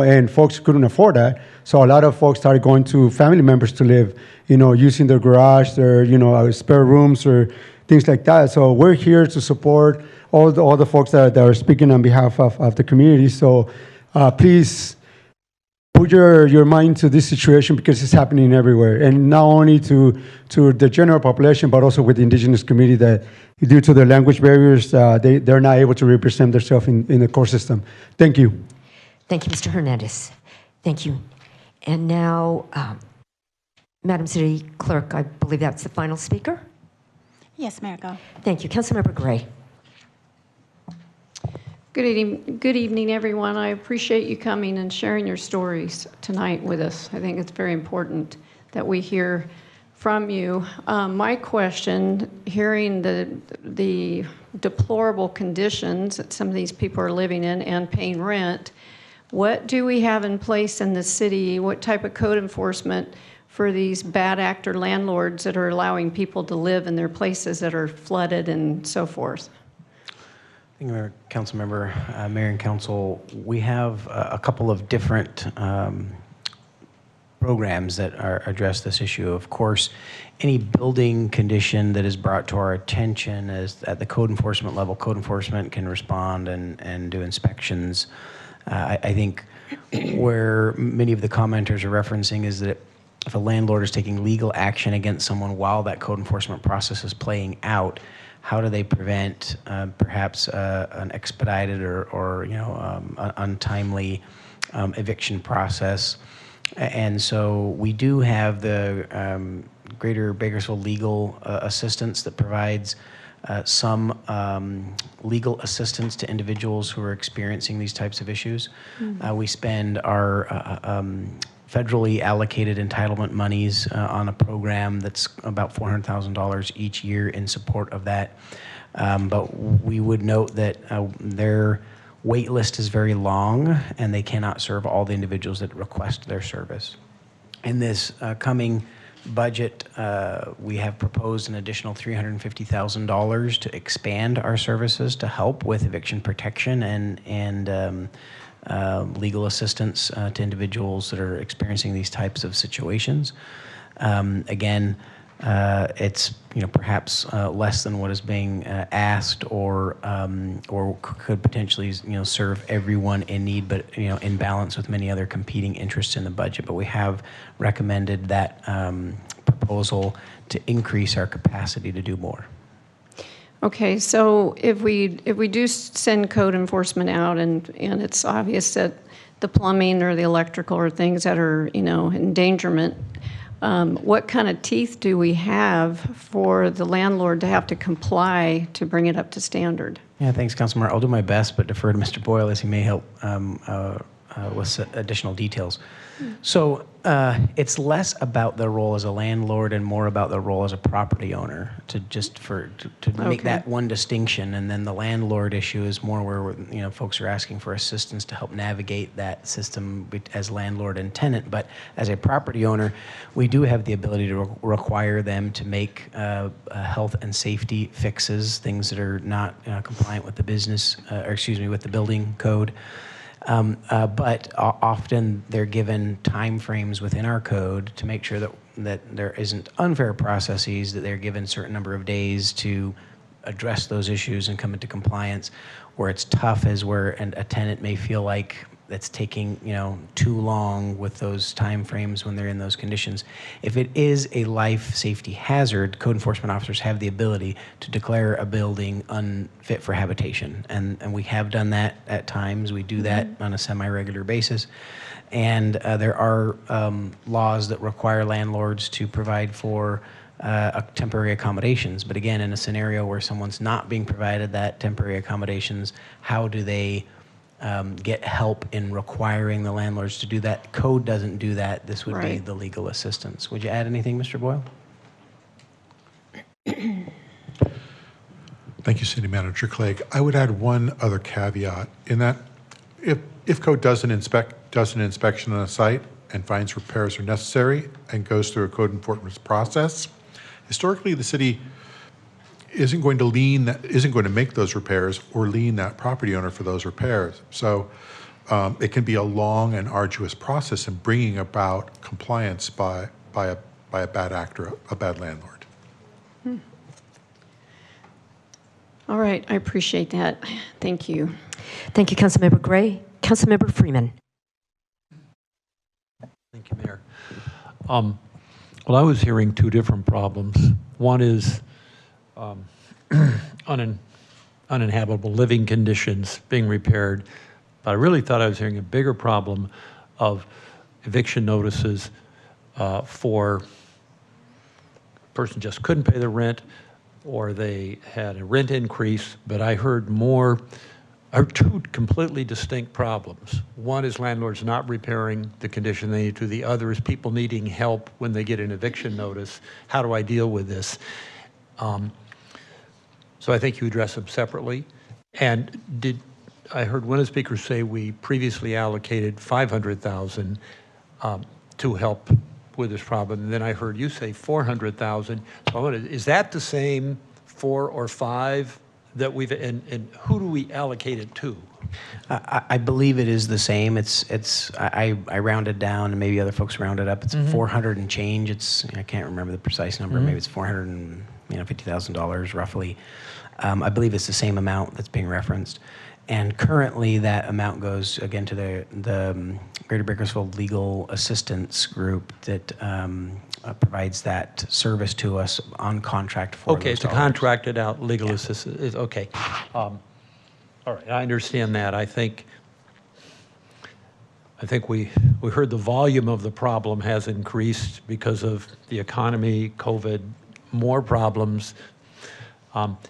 and folks couldn't afford that. So a lot of folks started going to family members to live, using their garage, their, spare rooms or things like that. So we're here to support all the folks that are speaking on behalf of the community. So please put your mind to this situation because it's happening everywhere, and not only to the general population, but also with the indigenous community that, due to their language barriers, they're not able to represent themselves in the court system. Thank you. Thank you, Mr. Hernandez. Thank you. And now, Madam City Clerk, I believe that's the final speaker. Yes, Mayor, go. Thank you. Councilmember Gray. Good evening, everyone. I appreciate you coming and sharing your stories tonight with us. I think it's very important that we hear from you. My question, hearing the deplorable conditions that some of these people are living in and paying rent, what do we have in place in the city? What type of code enforcement for these bad actor landlords that are allowing people to live in their places that are flooded and so forth? Thank you, Council Member, Mayor and Council. We have a couple of different programs that address this issue. Of course, any building condition that is brought to our attention is at the code enforcement level. Code enforcement can respond and do inspections. I think where many of the commenters are referencing is that if a landlord is taking legal action against someone while that code enforcement process is playing out, how do they prevent perhaps an expedited or untimely eviction process? And so we do have the Greater Bakersfield Legal Assistance that provides some legal assistance to individuals who are experiencing these types of issues. We spend our federally allocated entitlement monies on a program that's about $400,000 each year in support of that. But we would note that their wait list is very long and they cannot serve all the individuals that request their service. In this coming budget, we have proposed an additional $350,000 to expand our services to help with eviction protection and legal assistance to individuals that are experiencing these types of situations. Again, it's perhaps less than what is being asked, or could potentially serve everyone in need, but in balance with many other competing interests in the budget. But we have recommended that proposal to increase our capacity to do more. Okay, so if we do send code enforcement out and it's obvious that the plumbing or the electrical or things that are endangerment, what kind of teeth do we have for the landlord to have to comply to bring it up to standard? Yeah, thanks, Councilmember. I'll do my best, but defer to Mr. Boyle as he may help with additional details. So it's less about the role as a landlord and more about the role as a property owner, to make that one distinction. And then the landlord issue is more where folks are asking for assistance to help navigate that system as landlord and tenant. But as a property owner, we do have the ability to require them to make health and safety fixes, things that are not compliant with the with the building code. But often they're given time frames within our code to make sure that there isn't unfair processes, that they're given a certain number of days to address those issues and come into compliance. Where it's tough is where a tenant may feel like that's taking, too long with those time frames when they're in those conditions. If it is a life safety hazard, code enforcement officers have the ability to declare a building unfit for habitation. And we have done that at times. We do that on a semi-regular basis. And there are laws that require landlords to provide for temporary accommodations. But again, in a scenario where someone's not being provided that temporary accommodations, how do they get help in requiring the landlords to do that? Code doesn't do that. This would be the legal assistance. Would you add anything, Mr. Boyle? Thank you, City Manager Clegg. I would add one other caveat in that if code does an inspection on a site and finds repairs are necessary and goes through a code enforcement process, historically the city isn't going to make those repairs or lien that property owner for those repairs. So it can be a long and arduous process in bringing about compliance by a bad actor, a bad landlord. All right, I appreciate that. Thank you. Thank you, Councilmember Gray. Councilmember Freeman. Thank you, Mayor. Well, I was hearing two different problems. One is uninhabitable living conditions being repaired, but I really thought I was hearing a bigger problem of eviction notices for a person just couldn't pay the rent, or they had a rent increase. But I heard two completely distinct problems. One is landlords not repairing the condition they need to. The other is people needing help when they get an eviction notice. How do I deal with this? So I think you address them separately. And I heard one of the speakers say we previously allocated $500,000 to help with this problem, and then I heard you say $400,000. So is that the same 4 or 5 that we've, and who do we allocate it to? I believe it is the same. I rounded down, and maybe other folks rounded up. It's 400 and change. I can't remember the precise number. Maybe it's $450,000 roughly. I believe it's the same amount that's being referenced. And currently, that amount goes again to the Greater Bakersfield Legal Assistance Group that provides that service to us on contract for. Okay, it's a contracted out legal assistance. Okay, all right, I understand that. I think we heard the volume of the problem has increased because of the economy, COVID, more problems.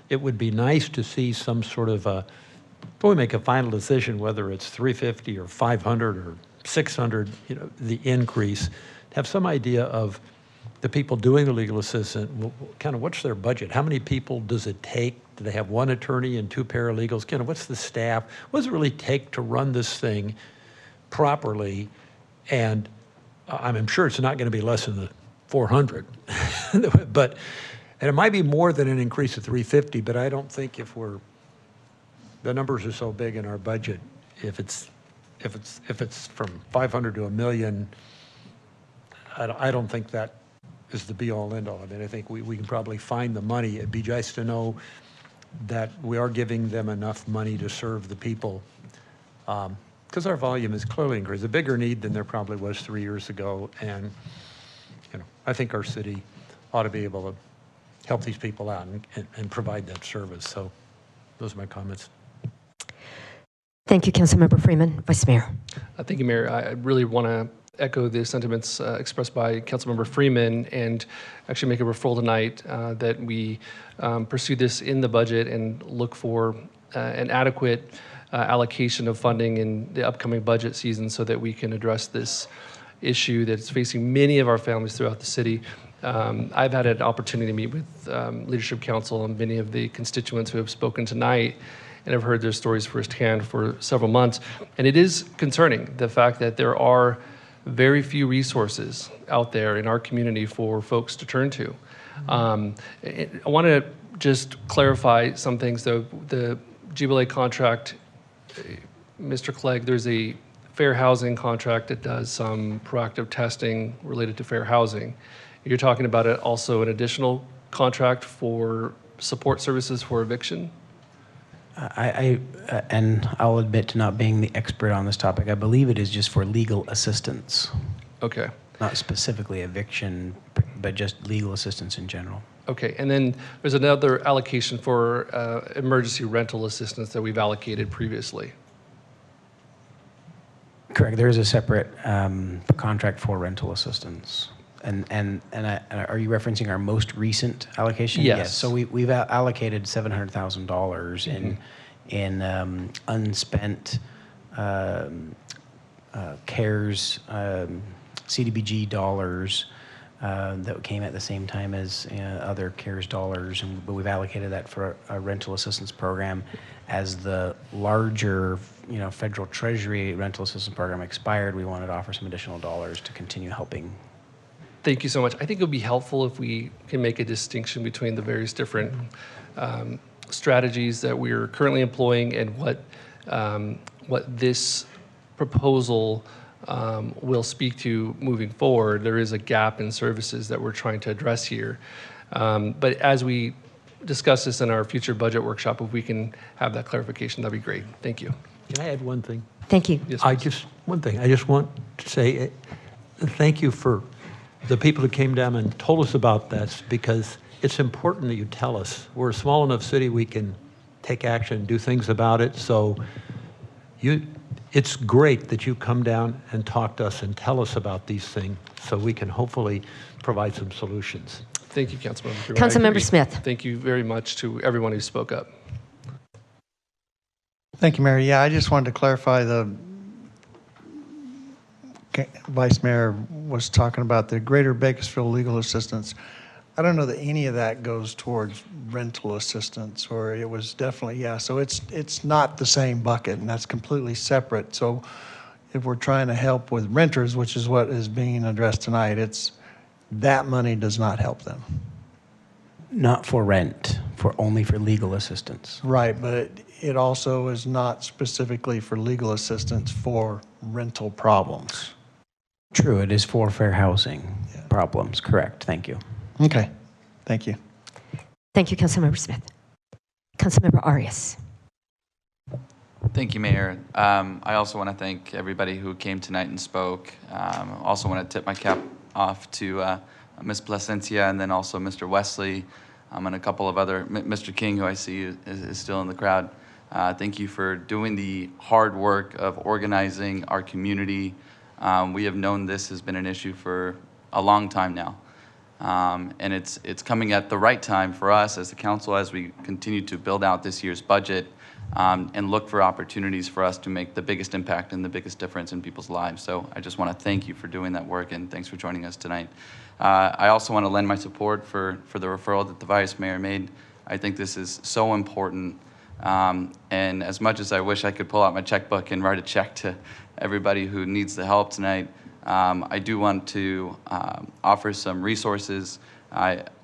It would be nice to see some sort of before we make a final decision, whether it's 350 or 500 or 600, the increase, have some idea of the people doing the legal assistant, kind of what's their budget? How many people does it take? Do they have one attorney and 2 paralegals? Kind of what's the staff? What does it really take to run this thing properly? And I'm sure it's not going to be less than the 400, and it might be more than an increase of 350, but I don't think the numbers are so big in our budget. If it's from 500 to $1 million, I don't think that is the be all end all. I mean, I think we can probably find the money. It'd be nice to know that we are giving them enough money to serve the people, because our volume is clearly increased. A bigger need than there probably was 3 years ago, and I think our city ought to be able to help these people out and provide that service. So those are my comments. Thank you, Councilmember Freeman. Vice Mayor. Thank you, Mayor. I really want to echo the sentiments expressed by Councilmember Freeman and actually make a referral tonight that we pursue this in the budget and look for an adequate allocation of funding in the upcoming budget season so that we can address this issue that's facing many of our families throughout the city. I've had an opportunity to meet with Leadership Council and many of the constituents who have spoken tonight, and I've heard their stories firsthand for several months. And it is concerning, the fact that there are very few resources out there in our community for folks to turn to. I want to just clarify some things, though. The GBLA contract, Mr. Clegg, there's a fair housing contract that does some proactive testing related to fair housing. You're talking about it also an additional contract for support services for eviction? And I'll admit to not being the expert on this topic. I believe it is just for legal assistance. Okay. Not specifically eviction, but just legal assistance in general. Okay, and then there's another allocation for emergency rental assistance that we've allocated previously. Correct. There is a separate contract for rental assistance. And are you referencing our most recent allocation? Yes. So we've allocated $700,000 in unspent CARES CDBG dollars that came at the same time as other CARES dollars, but we've allocated that for a rental assistance program. As the larger, federal Treasury rental assistance program expired, we wanted to offer some additional dollars to continue helping. Thank you so much. I think it would be helpful if we can make a distinction between the various different strategies that we're currently employing and what this proposal will speak to moving forward. There is a gap in services that we're trying to address here. But as we discuss this in our future budget workshop, if we can have that clarification, that'd be great. Thank you. Can I add one thing? Thank you. Yes, I just want to say thank you for the people who came down and told us about this, because it's important that you tell us. We're a small enough city, we can take action, do things about it. So it's great that you come down and talk to us and tell us about these things so we can hopefully provide some solutions. Thank you, Councilmember Freeman. Councilmember Smith. Thank you very much to everyone who spoke up. Thank you, Mayor. Yeah, I just wanted to clarify the Vice Mayor was talking about the Greater Bakersfield Legal Assistance. I don't know that any of that goes towards rental assistance, or it was definitely, yeah. So it's not the same bucket, and that's completely separate. So if we're trying to help with renters, which is what is being addressed tonight, that money does not help them. Not for rent, only for legal assistance. Right, but it also is not specifically for legal assistance for rental problems. True, it is for fair housing problems. Correct. Thank you. Okay. Thank you. Thank you, Councilmember Smith. Councilmember Arias. Thank you, Mayor. I also want to thank everybody who came tonight and spoke. Also want to tip my cap off to Ms. Plasencia, and then also Mr. Wesley, and a couple of other, Mr. King, who I see is still in the crowd. Thank you for doing the hard work of organizing our community. We have known this has been an issue for a long time now. And it's coming at the right time for us as the council as we continue to build out this year's budget and look for opportunities for us to make the biggest impact and the biggest difference in people's lives. So I just want to thank you for doing that work, and thanks for joining us tonight. I also want to lend my support for the referral that the Vice Mayor made. I think this is so important. And as much as I wish I could pull out my checkbook and write a check to everybody who needs the help tonight, I do want to offer some resources.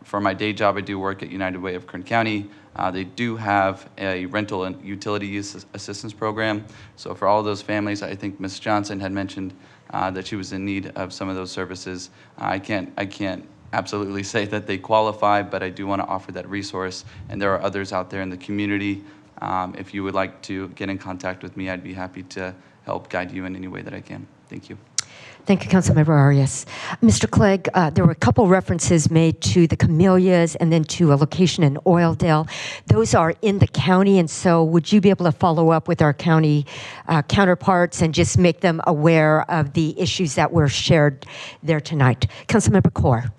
For my day job, I do work at United Way of Kern County. They do have a rental and utility use assistance program. So for all those families, I think Ms. Johnson had mentioned that she was in need of some of those services. I can't absolutely say that they qualify, but I do want to offer that resource. And there are others out there in the community. If you would like to get in contact with me, I'd be happy to help guide you in any way that I can. Thank you. Thank you, Councilmember Arias. Mr. Clegg, there were a couple references made to the Camellias and then to a location in Oildale. Those are in the county, and so would you be able to follow up with our county counterparts and just make them aware of the issues that were shared there tonight? Councilmember Kaur.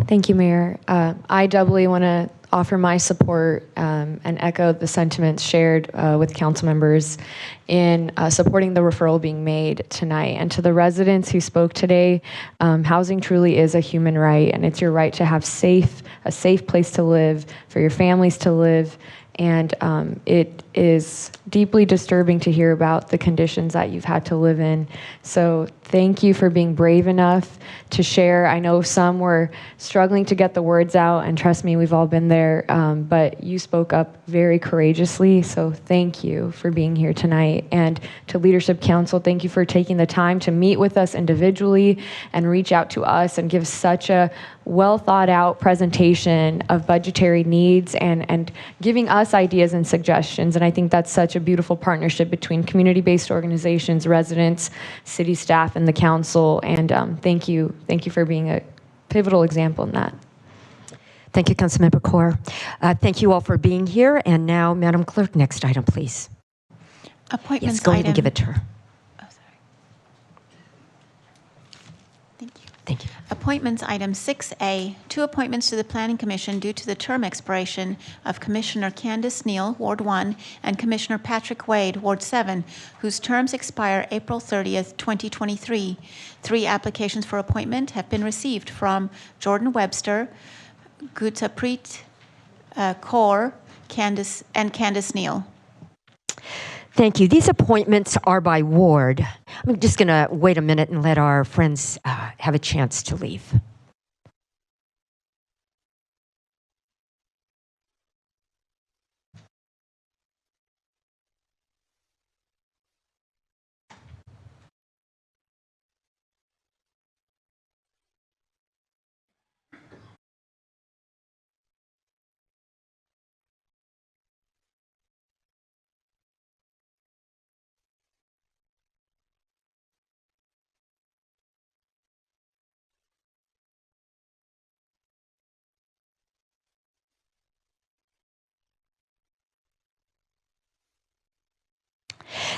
Thank you, Mayor. I doubly want to offer my support and echo the sentiments shared with council members in supporting the referral being made tonight. And to the residents who spoke today, housing truly is a human right, and it's your right to have a safe place to live, for your families to live. And it is deeply disturbing to hear about the conditions that you've had to live in. So thank you for being brave enough to share. I know some were struggling to get the words out, and trust me, we've all been there, but you spoke up very courageously, so thank you for being here tonight. And to Leadership Council, thank you for taking the time to meet with us individually and reach out to us and give such a well thought out presentation of budgetary needs and giving us ideas and suggestions. And I think that's such a beautiful partnership between community-based organizations, residents, city staff, and the council. And thank you for being a pivotal example in that. Thank you, Councilmember Kaur. Thank you all for being here. And now, Madam Clerk, next item, please. Appointments Yes, go ahead and item. give it to her. Thank you. Appointments item 6A, 2 appointments to the Planning Commission due to the term expiration of Commissioner Candace Neal, Ward 1, and Commissioner Patrick Wade, Ward 7, whose terms expire April 30th, 2023. 3 applications for appointment have been received from Jordan Webster, Gurpreet Kaur, Candace Neal. Thank you. These appointments are by ward. I'm just going to wait a minute and let our friends have a chance to leave.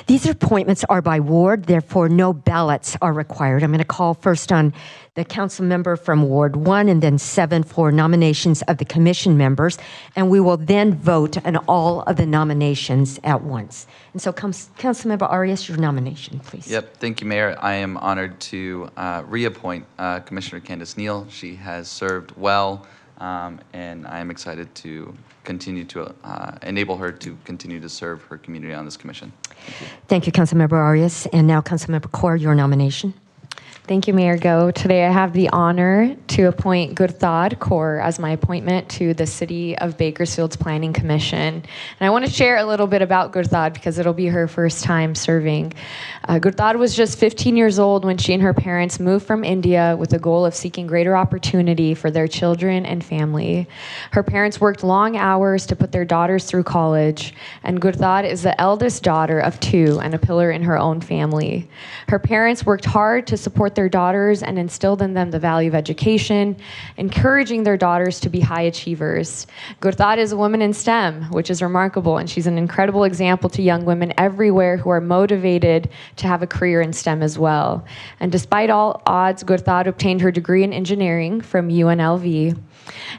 These appointments are by ward, therefore no ballots are required. I'm going to call first on the council member from Ward 1 and then 7 for nominations of the commission members, and we will then vote on all of the nominations at once. And so, Councilmember Arias, your nomination, please. Yep, thank you, Mayor. I am honored to reappoint Commissioner Candace Neal. She has served well, and I am excited to continue to enable her to continue to serve her community on this commission. Thank you, Councilmember Arias. And now, Councilmember Kaur, your nomination. Thank you, Mayor Go. Today I have the honor to appoint Gurpreet Kaur as my appointment to the City of Bakersfield's Planning Commission. And I want to share a little bit about Gurpreet because it'll be her first time serving. Gurpreet was just 15 years old when she and her parents moved from India with the goal of seeking greater opportunity for their children and family. Her parents worked long hours to put their daughters through college, and Gurpreet is the eldest daughter of 2 and a pillar in her own family. Her parents worked hard to support their daughters and instilled in them the value of education, encouraging their daughters to be high achievers. Gurpreet is a woman in STEM, which is remarkable, and she's an incredible example to young women everywhere who are motivated to have a career in STEM as well. And despite all odds, Gurpreet obtained her degree in engineering from UNLV.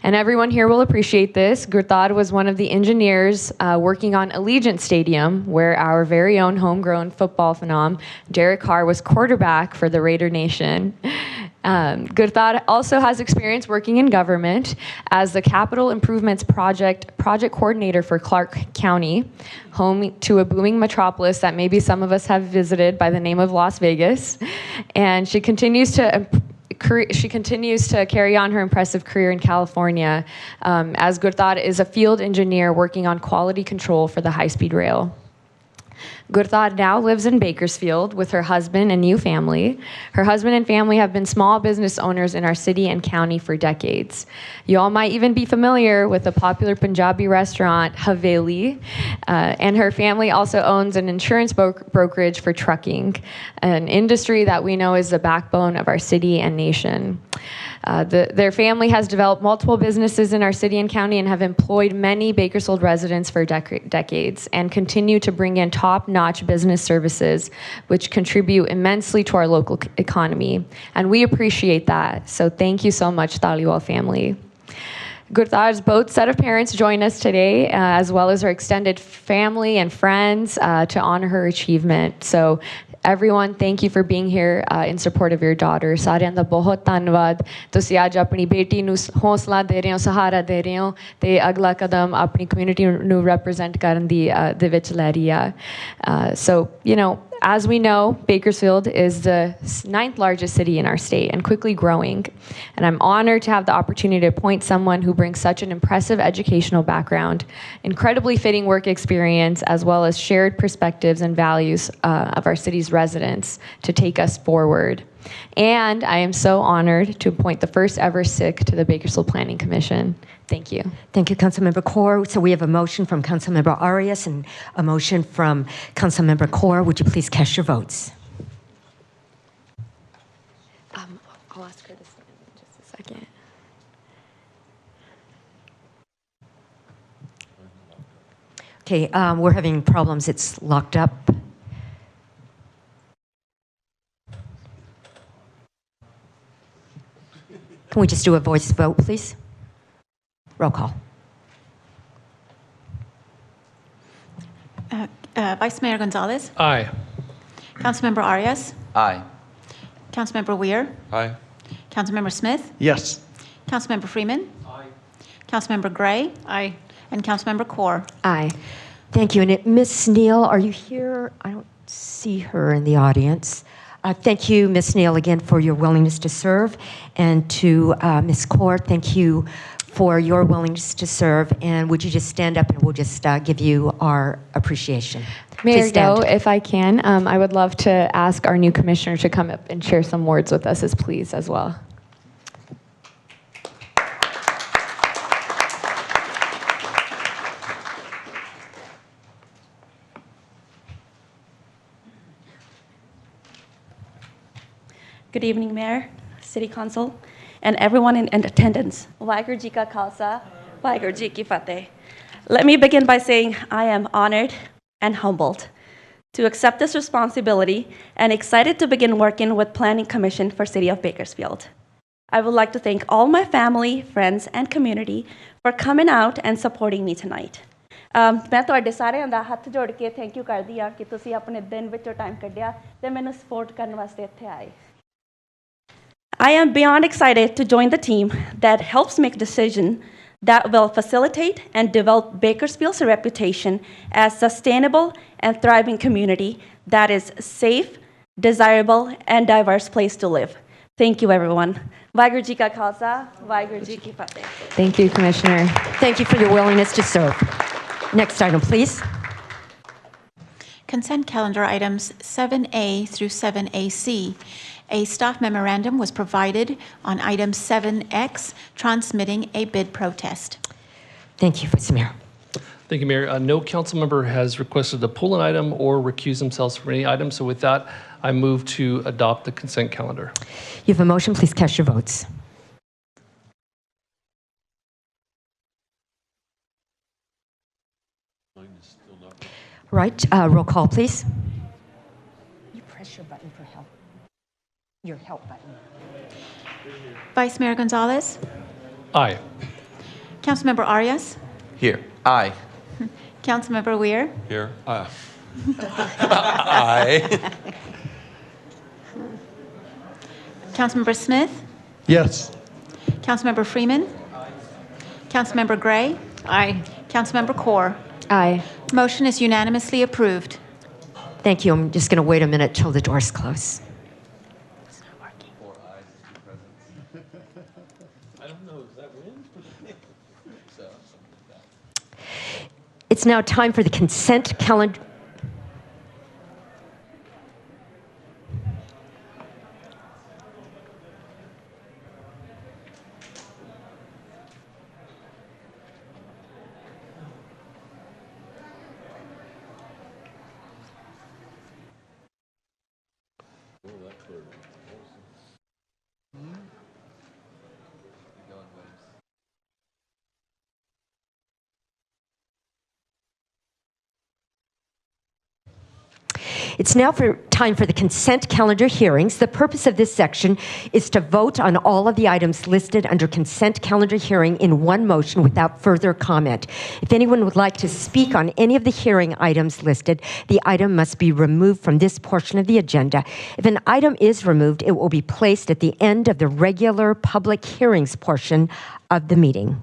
And everyone here will appreciate this. Gurpreet was one of the engineers working on Allegiant Stadium, where our very own homegrown football phenom, Derek Carr, was quarterback for the Raider Nation. Gurpreet also has experience working in government as the Capital Improvements Project coordinator for Clark County, home to a booming metropolis that maybe some of us have visited by the name of Las Vegas. And she continues to carry on her impressive career in California as Gurpreet is a field engineer working on quality control for the high-speed rail. Gurpreet now lives in Bakersfield with her husband and new family. Her husband and family have been small business owners in our city and county for decades. You all might even be familiar with the popular Punjabi restaurant Haveli, and her family also owns an insurance brokerage for trucking, an industry that we know is the backbone of our city and nation. Their family has developed multiple businesses in our city and county and have employed many Bakersfield residents for decades and continue to bring in top-notch business services, which contribute immensely to our local economy. And we appreciate that. So thank you so much, Dhaliwal family. Gurpreet's both set of parents join us today, as well as her extended family and friends to honor her achievement. So Everyone, thank you for being here in support of your daughter. ਸਾਰਿਆਂ ਦਾ ਬਹੁਤ ਧੰਨਵਾਦ। ਤੁਸੀਂ ਅੱਜ ਆਪਣੀ ਬੇਟੀ ਨੂੰ ਹੌਸਲਾ ਦੇ ਰਹੇ ਹੋ, ਸਹਾਰਾ ਦੇ ਰਹੇ ਹੋ ਤੇ ਅਗਲਾ ਕਦਮ ਆਪਣੀ ਕਮਿਊਨਿਟੀ ਨੂੰ ਰਿਪਰੈਜ਼ੈਂਟ ਕਰਨ ਦੇ ਵਿੱਚ ਲੈ ਰਹੀ ਆ। So, as we know, Bakersfield is the 9th largest city in our state and quickly growing. And I'm honored to have the opportunity to appoint someone who brings such an impressive educational background, incredibly fitting work experience, as well as shared perspectives and values of our city's residents to take us forward. And I am so honored to appoint the first ever SIC to the Bakersfield Planning Commission. Thank you. Thank you, Councilmember Kaur. So we have a motion from Councilmember Arias and a motion from Councilmember Kaur. Would you please cast your votes? I'll ask her this in just a second. Okay, we're having problems. It's locked up. Can we just do a voice vote, please? Roll call. Vice Mayor Gonzalez, Aye. Councilmember Arias, Aye. Councilmember Weir, Aye. Councilmember Smith, Yes. Councilmember Freeman, Councilmember Gray, Aye. and Councilmember Kaur. Aye. Thank you. And Ms. Neal, are you here? I don't see her in the audience. Thank you, Ms. Neal, again for your willingness to serve. And to Ms. Kaur, thank you for your willingness to serve. And would you just stand up and we'll just give you our appreciation. Mayor Please stand. Go, if I can, I would love to ask our new commissioner to come up and share some words with us as well. Good evening, Mayor, City Council, and everyone in attendance. Waheguru Ji Ka Khalsa, Waheguru Ji Ki Fateh. Let me begin by saying I am honored and humbled to accept this responsibility and excited to begin working with Planning Commission for City of Bakersfield. I would like to thank all my family, friends, and community for coming out and supporting me tonight. ਮੈਂ ਤੁਹਾਡੇ ਸਾਰਿਆਂ ਦਾ ਹੱਥ ਜੋੜ ਕੇ thank you ਕਰਦੀ ਆ ਕਿ ਤੁਸੀਂ ਆਪਣੇ ਦਿਨ ਵਿੱਚੋਂ ਟਾਈਮ ਕੱਢਿਆ ਤੇ ਮੈਨੂੰ ਸਪੋਰਟ ਕਰਨ ਵਾਸਤੇ ਇੱਥੇ ਆਏ. I am beyond excited to join the team that helps make decisions that will facilitate and develop Bakersfield's reputation as sustainable and thriving community that is safe, desirable, and diverse place to live. Thank you, everyone. Waheguru Ji Ka Khalsa, Waheguru Ji Ki Fateh. Thank you, Commissioner. Thank you for your willingness to serve. Next item, please. Consent calendar items 7A through 7AC. A staff memorandum was provided on item 7X, transmitting a bid protest. Thank you, Vice Mayor. Thank you, Mayor. No council member has requested to pull an item or recuse themselves from any item. So with that, I move to adopt the consent calendar. You have a motion. Please cast your votes. Right. Roll call, please. You press your button for help. Your help button. Vice Mayor Gonzalez, Aye. Councilmember Arias, Here. Aye. Councilmember Weir, Here. Aye. Councilmember Smith, Yes. Councilmember Freeman, Councilmember Gray, Aye. Councilmember Kaur. Aye. Motion is unanimously approved. Thank you. I'm just going to wait a minute till the doors close. It's now time for the consent calendar. It's now time for the consent calendar hearings. The purpose of this section is to vote on all of the items listed under consent calendar hearing in one motion without further comment. If anyone would like to speak on any of the hearing items listed, the item must be removed from this portion of the agenda. If an item is removed, it will be placed at the end of the regular public hearings portion of the meeting.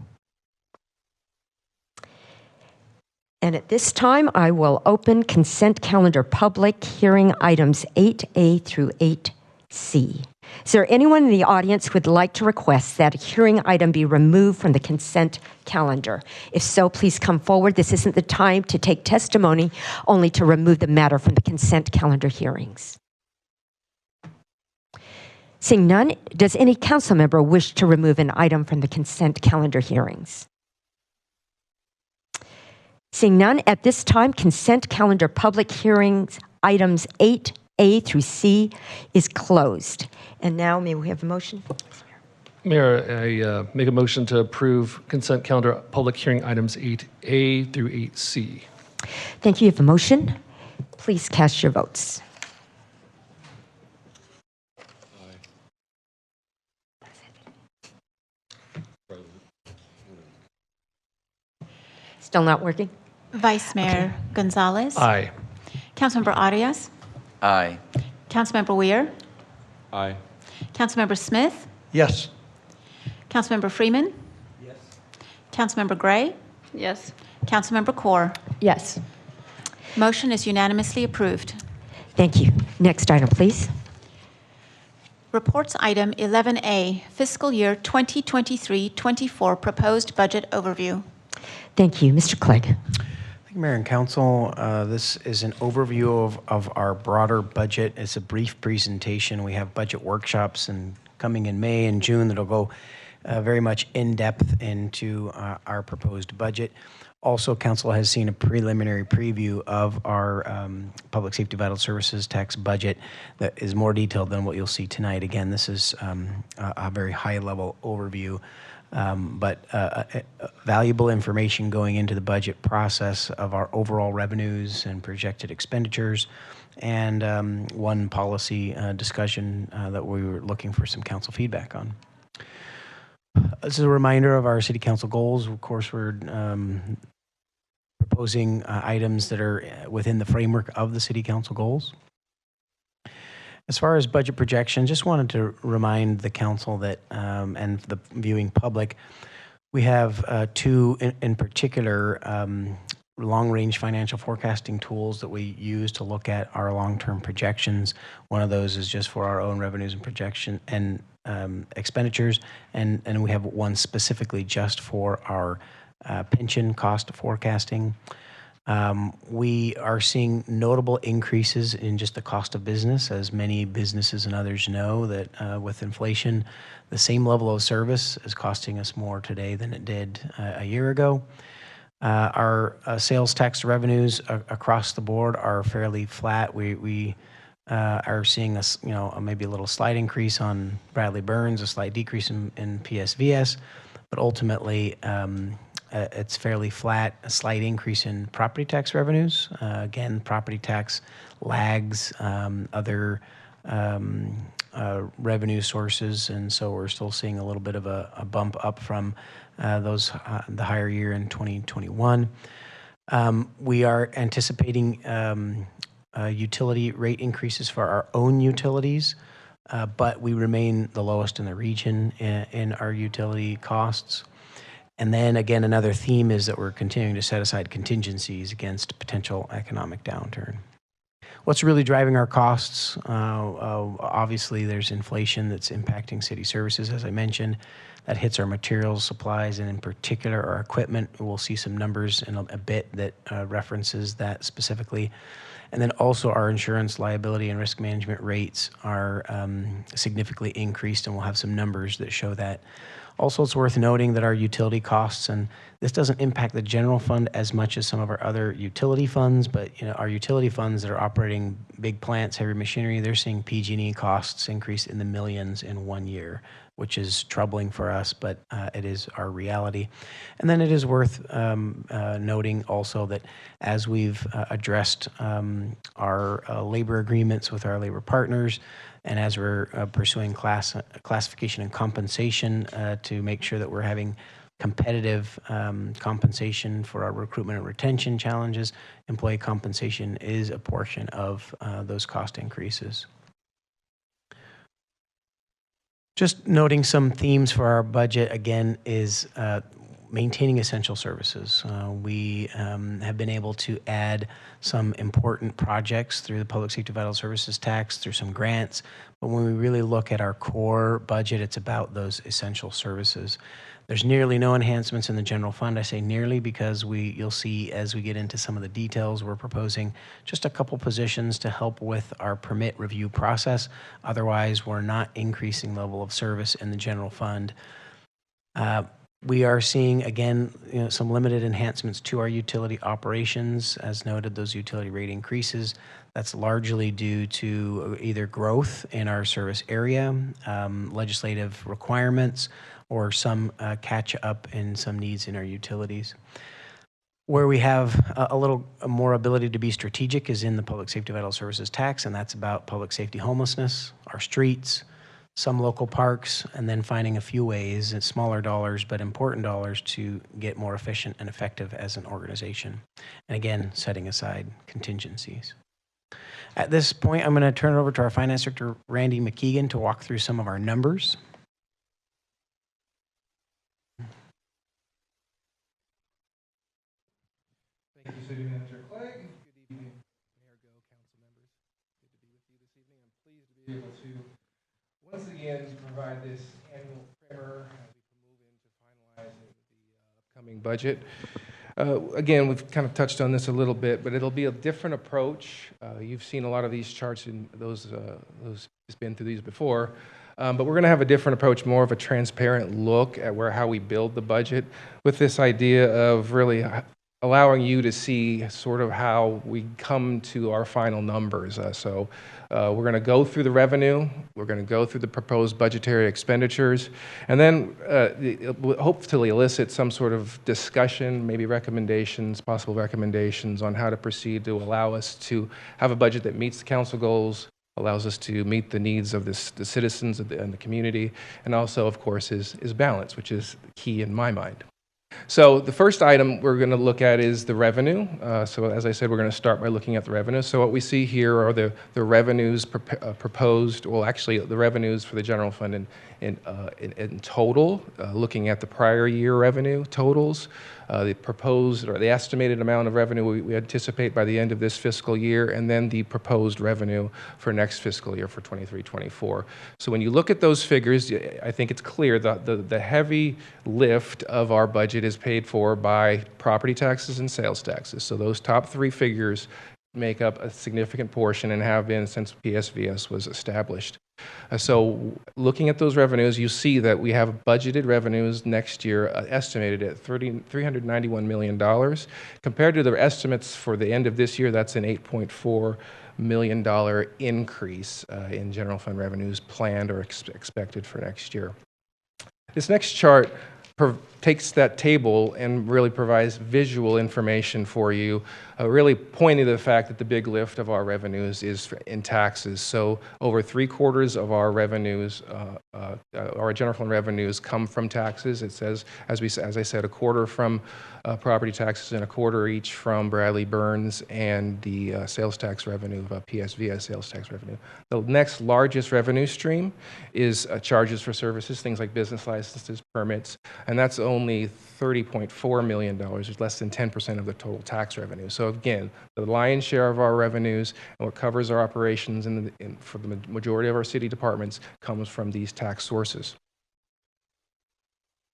And at this time, I will open consent calendar public hearing items 8A through 8C. Is there anyone in the audience who would like to request that a hearing item be removed from the consent calendar? If so, please come forward. This isn't the time to take testimony, only to remove the matter from the consent calendar hearings. Seeing none, does any council member wish to remove an item from the consent calendar hearings? Seeing none, at this time, consent calendar public hearings items 8A through C is closed. And now may we have a motion? Mayor, I make a motion to approve consent calendar public hearing items 8A through 8C. Thank you. You have a motion. Please cast your votes. Still not working? Vice Mayor Gonzalez. Aye. Councilmember Arias. Aye. Councilmember Weir. Aye. Councilmember Smith. Yes. Councilmember Freeman. Yes. Councilmember Gray. Yes. Councilmember Kaur. Yes. Motion is unanimously approved. Thank you. Next item, please. Reports item 11A, fiscal year 2023-24 proposed budget overview. Thank you. Mr. Clegg. Thank you, Mayor and Council. This is an overview of our broader budget. It's a brief presentation. We have budget workshops coming in May and June that'll go very much in depth into our proposed budget. Also, Council has seen a preliminary preview of our Public Safety Vital Services tax budget that is more detailed than what you'll see tonight. Again, this is a very high-level overview. But valuable information going into the budget process of our overall revenues and projected expenditures, and one policy discussion that we were looking for some council feedback on. This is a reminder of our city council goals. Of course, we're proposing items that are within the framework of the city council goals. As far as budget projection, just wanted to remind the council that, and the viewing public, we have two in particular long-range financial forecasting tools that we use to look at our long-term projections. One of those is just for our own revenues and projection and expenditures, and we have one specifically just for our pension cost forecasting. We are seeing notable increases in just the cost of business, as many businesses and others know that with inflation, the same level of service is costing us more today than it did a year ago. Our sales tax revenues across the board are fairly flat. We are seeing maybe a little slight increase on Bradley Burns, a slight decrease in PSVS, but ultimately it's fairly flat, a slight increase in property tax revenues. Again, property tax lags other revenue sources, and so we're still seeing a little bit of a bump up from the higher year in 2021. We are anticipating utility rate increases for our own utilities, but we remain the lowest in the region in our utility costs. And then again, another theme is that we're continuing to set aside contingencies against potential economic downturn. What's really driving our costs? Obviously, there's inflation that's impacting city services, as I mentioned. That hits our materials, supplies, and in particular our equipment. We'll see some numbers in a bit that references that specifically. And then also our insurance, liability, and risk management rates are significantly increased, and we'll have some numbers that show that. Also, it's worth noting that our utility costs, and this doesn't impact the general fund as much as some of our other utility funds, but our utility funds that are operating big plants, heavy machinery, they're seeing PG&E costs increase in the millions in 1 year. which is troubling for us, but it is our reality. And then it is worth noting also that as we've addressed our labor agreements with our labor partners, and as we're pursuing classification and compensation to make sure that we're having competitive compensation for our recruitment and retention challenges, employee compensation is a portion of those cost increases. Just noting some themes for our budget, again, is maintaining essential services. We have been able to add some important projects through the Public Safety Vital Services tax, through some grants, but when we really look at our core budget, it's about those essential services. There's nearly no enhancements in the general fund. I say nearly because you'll see as we get into some of the details, we're proposing just a couple positions to help with our permit review process. Otherwise, we're not increasing level of service in the general fund. We are seeing, again, some limited enhancements to our utility operations. As noted, those utility rate increases, that's largely due to either growth in our service area, legislative requirements, or some catch up in some needs in our utilities. Where we have a little more ability to be strategic is in the Public Safety Vital Services tax, and that's about public safety homelessness, our streets, some local parks, and then finding a few ways, and smaller dollars but important dollars, to get more efficient and effective as an organization. And again, setting aside contingencies. At this point, I'm going to turn it over to our Finance Director, Randy McKeegan, to walk through some of our numbers. Thank you, City Manager Clegg. Good evening, Mayor Go, council members. Good to be with you this evening. I'm pleased to be able to once again provide this annual primer as we move into finalizing the upcoming budget. Again, we've kind of touched on this a little bit, but it'll be a different approach. You've seen a lot of these charts in those just been through these before. But we're going to have a different approach, more of a transparent look at how we build the budget, with this idea of really allowing you to see sort of how we come to our final numbers. So we're going to go through the revenue, we're going to go through the proposed budgetary expenditures, and then hopefully elicit some sort of discussion, maybe recommendations, possible recommendations on how to proceed to allow us to have a budget that meets the council goals, allows us to meet the needs of the citizens and the community, and also, of course, is balance, which is key in my mind. So the first item we're going to look at is the revenue. So as I said, we're going to start by looking at the revenue. So what we see here are the revenues proposed, well, actually the revenues for the general fund in total, looking at the prior year revenue totals, the proposed or the estimated amount of revenue we anticipate by the end of this fiscal year, and then the proposed revenue for next fiscal year for 23-24. So when you look at those figures, I think it's clear that the heavy lift of our budget is paid for by property taxes and sales taxes. So those top three figures make up a significant portion and have been since PSVS was established. So looking at those revenues, you see that we have budgeted revenues next year estimated at $391 million. Compared to the estimates for the end of this year, that's an $8.4 million increase in general fund revenues planned or expected for next year. This next chart takes that table and really provides visual information for you, really pointing to the fact that the big lift of our revenues is in taxes. So over 3/4 of our revenues, our general fund revenues, come from taxes. It says, as I said, 1/4 from property taxes and 1/4 each from Bradley Burns and the sales tax revenue of PSVS sales tax revenue. The next largest revenue stream is charges for services, things like business licenses, permits, and that's only $30.4 million, which is less than 10% of the total tax revenue. So again, the lion's share of our revenues and what covers our operations for the majority of our city departments comes from these tax sources.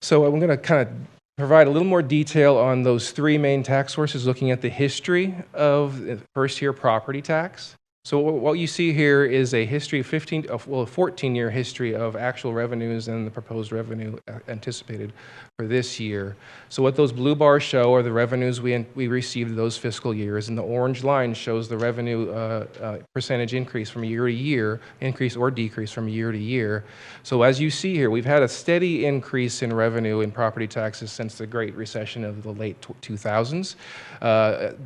So I'm going to kind of provide a little more detail on those three main tax sources, looking at the history of first year property tax. So what you see here is a history of 14-year history of actual revenues and the proposed revenue anticipated for this year. So what those blue bars show are the revenues we received those fiscal years, and the orange line shows the revenue percentage increase from year to year, increase or decrease from year to year. So as you see here, we've had a steady increase in revenue in property taxes since the Great Recession of the late 2000s,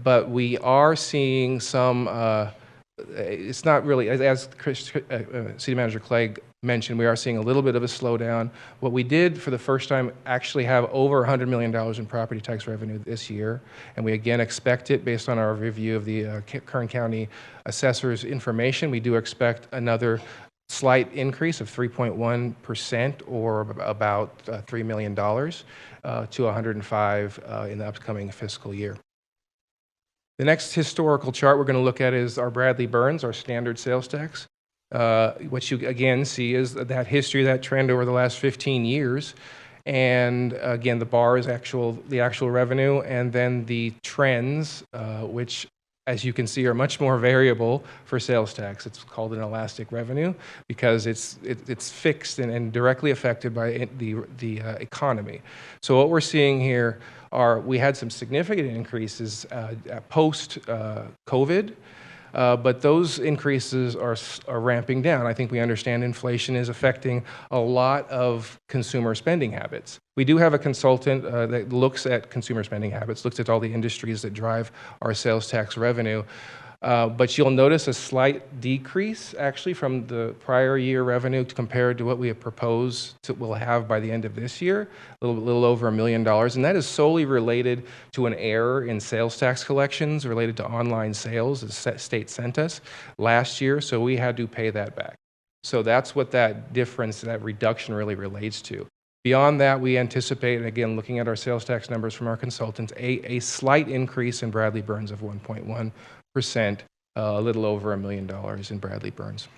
but we are seeing some it's not really, as City Manager Clegg mentioned, we are seeing a little bit of a slowdown. What we did for the first time actually have over $100 million in property tax revenue this year, and we again expect it based on our review of the Kern County Assessor's information. We do expect another slight increase of 3.1% or about $3 million to 105 in the upcoming fiscal year. The next historical chart we're going to look at is our Bradley Burns, our standard sales tax. What you again see is that history, that trend over the last 15 years. And again, the bar is the actual revenue, and then the trends, which, as you can see, are much more variable for sales tax. It's called an elastic revenue because it's fixed and directly affected by the economy. So what we're seeing here we had some significant increases post-COVID, but those increases are ramping down. I think we understand inflation is affecting a lot of consumer spending habits. We do have a consultant that looks at consumer spending habits, looks at all the industries that drive our sales tax revenue. But you'll notice a slight decrease actually from the prior year revenue compared to what we have proposed we'll have by the end of this year, a little over $1 million. And that is solely related to an error in sales tax collections related to online sales the state sent us last year, so we had to pay that back. So that's what that difference, that reduction really relates to. Beyond that, we anticipate, and again, looking at our sales tax numbers from our consultants, a slight increase in Bradley Burns of 1.1%, a little over $1 million in Bradley Burns.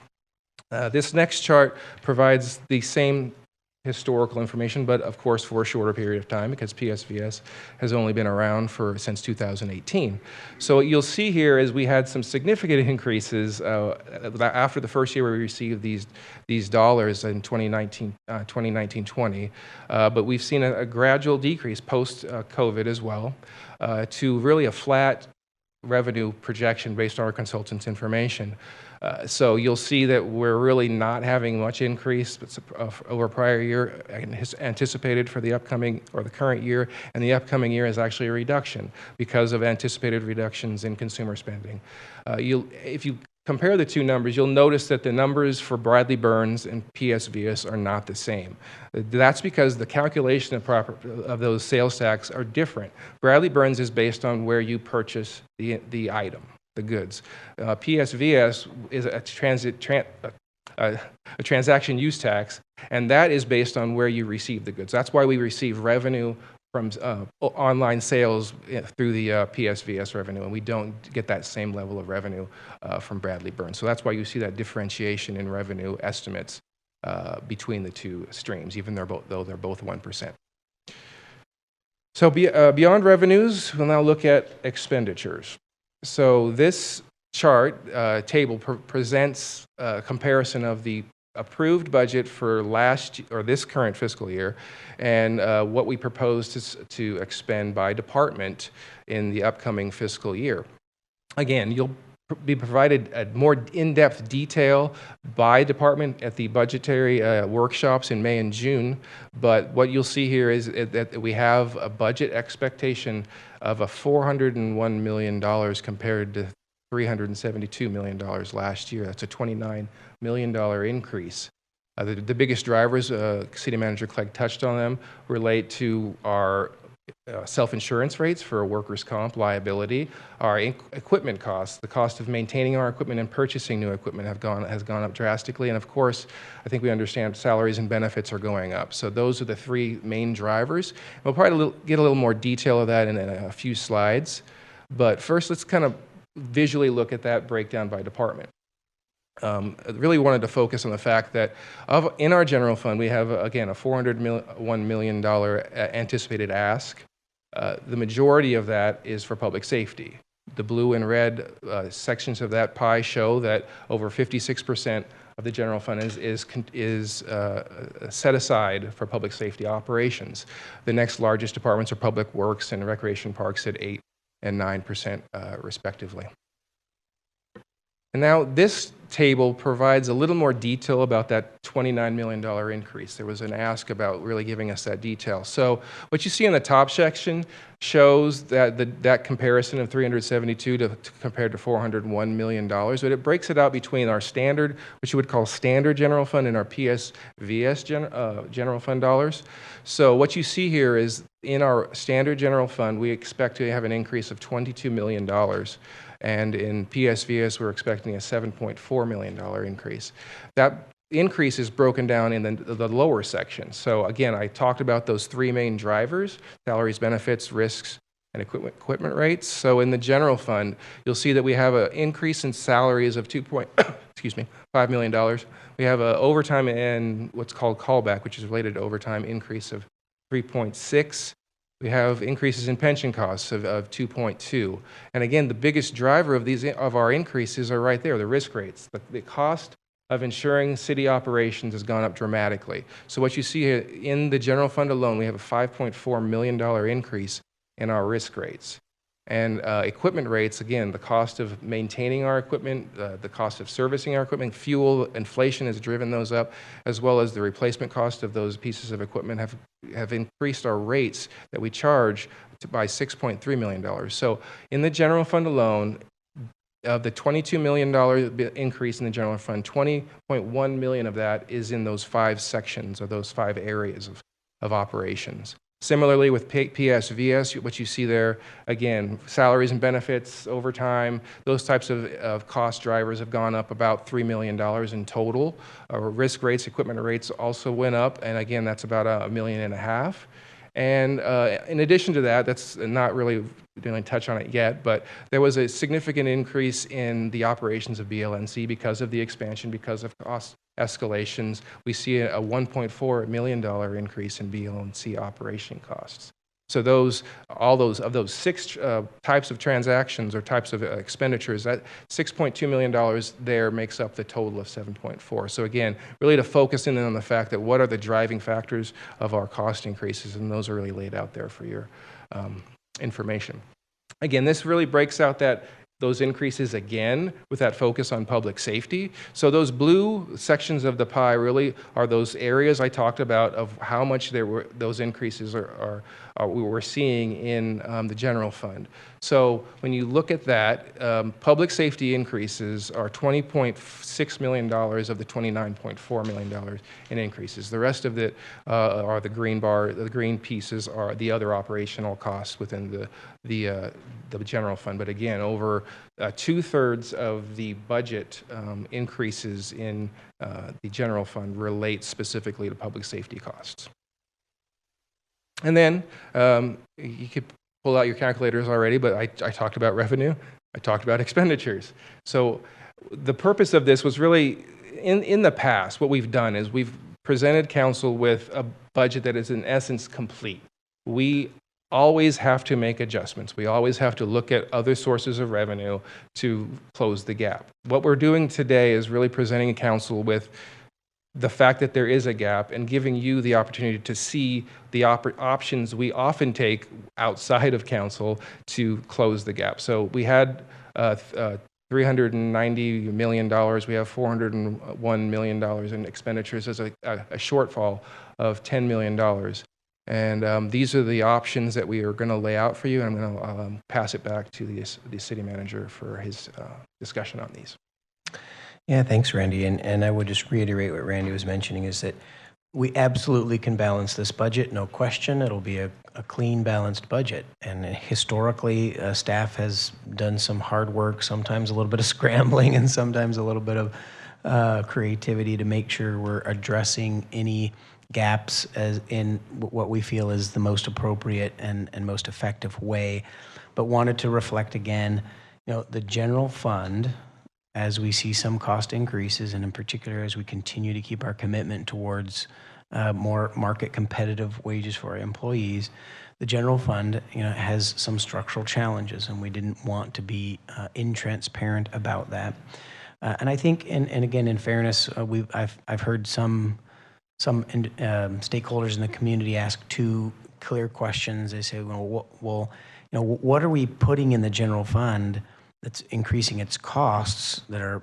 This next chart provides the same historical information, but of course for a shorter period of time because PSVS has only been around since 2018. So what you'll see here is we had some significant increases after the first year we received these dollars in 2019-20, but we've seen a gradual decrease post-COVID as well to really a flat revenue projection based on our consultants' information. So you'll see that we're really not having much increase over prior year anticipated for the upcoming or the current year, and the upcoming year is actually a reduction because of anticipated reductions in consumer spending. If you compare the two numbers, you'll notice that the numbers for Bradley Burns and PSVS are not the same. That's because the calculation of those sales tax are different. Bradley Burns is based on where you purchase the item, the goods. PSVS is a transaction use tax, and that is based on where you receive the goods. That's why we receive revenue from online sales through the PSVS revenue, and we don't get that same level of revenue from Bradley Burns. So that's why you see that differentiation in revenue estimates between the two streams, even though they're both 1%. So beyond revenues, we'll now look at expenditures. So this chart table presents a comparison of the approved budget for this current fiscal year and what we propose to expend by department in the upcoming fiscal year. Again, you'll be provided a more in-depth detail by department at the budgetary workshops in May and June, but what you'll see here is that we have a budget expectation of $401 million compared to $372 million last year. That's a $29 million increase. The biggest drivers, City Manager Clegg touched on them, relate to our self-insurance rates for workers' comp liability, our equipment costs, the cost of maintaining our equipment and purchasing new equipment has gone up drastically, and of course, I think we understand salaries and benefits are going up. So those are the three main drivers. We'll probably get a little more detail of that in a few slides, but first let's kind of visually look at that breakdown by department. I really wanted to focus on the fact that in our general fund, we have, again, a $401 million anticipated ask. The majority of that is for public safety. The blue and red sections of that pie show that over 56% of the general fund is set aside for public safety operations. The next largest departments are Public Works and Recreation Parks at 8% and 9% respectively. And now this table provides a little more detail about that $29 million increase. There was an ask about really giving us that detail. So what you see in the top section shows that that comparison of 372 compared to $401 million, but it breaks it out between our standard, which you would call standard general fund, and our PSVS general fund dollars. So what you see here is in our standard general fund, we expect to have an increase of $22 million. And in PSVS, we're expecting a $7.4 million increase. That increase is broken down in the lower section. So again, I talked about those three main drivers: salaries, benefits, risks, and equipment rates. So in the general fund, you'll see that we have an increase in salaries of $5 million. We have an overtime and what's called callback, which is related to overtime, increase of 3.6. We have increases in pension costs of 2.2. And again, the biggest driver of our increases are right there, the risk rates. The cost of insuring city operations has gone up dramatically. So what you see here in the general fund alone, we have a $5.4 million increase in our risk rates. And equipment rates, again, the cost of maintaining our equipment, the cost of servicing our equipment, fuel, inflation has driven those up, as well as the replacement cost of those pieces of equipment have increased our rates that we charge by $6.3 million. So in the general fund alone, of the $22 million increase in the general fund, $20.1 million of that is in those 5 sections or those 5 areas of operations. Similarly, with PSVS, what you see there, again, salaries and benefits, overtime, those types of cost drivers have gone up about $3 million in total. Risk rates, equipment rates also went up, and again, that's about $1.5 million. And in addition to that, that's not really didn't touch on it yet, but there was a significant increase in the operations of BLNC because of the expansion, because of cost escalations. We see a $1.4 million increase in BLNC operation costs. So all those 6 types of transactions or types of expenditures, that $6.2 million there makes up the total of 7.4. So again, really to focus in on the fact that what are the driving factors of our cost increases, and those are really laid out there for your information. Again, this really breaks out those increases again with that focus on public safety. So those blue sections of the pie really are those areas I talked about of how much those increases we were seeing in the general fund. So when you look at that, public safety increases are $20.6 million of the $29.4 million in increases. The rest of it are the green bar, the green pieces are the other operational costs within the general fund. But again, over 2/3 of the budget increases in the general fund relate specifically to public safety costs. And then you could pull out your calculators already, but I talked about revenue, I talked about expenditures. So the purpose of this was really, in the past, what we've done is we've presented council with a budget that is in essence complete. We always have to make adjustments. We always have to look at other sources of revenue to close the gap. What we're doing today is really presenting council with the fact that there is a gap and giving you the opportunity to see the options we often take outside of council to close the gap. So we had $390 million. We have $401 million in expenditures as a shortfall of $10 million. And these are the options that we are going to lay out for you. I'm going to pass it back to the city manager for his discussion on these. Yeah, thanks, Randy. And I would just reiterate what Randy was mentioning is that we absolutely can balance this budget, no question. It'll be a clean, balanced budget. And historically, staff has done some hard work, sometimes a little bit of scrambling and sometimes a little bit of creativity to make sure we're addressing any gaps as in what we feel is the most appropriate and most effective way. But wanted to reflect again, the general fund, as we see some cost increases, and in particular as we continue to keep our commitment towards more market competitive wages for our employees, the general fund, has some structural challenges, and we didn't want to be intransparent about that. And I think, and again, in fairness, I've heard some stakeholders in the community ask two clear questions. They say, what are we putting in the general fund that's increasing its costs that are,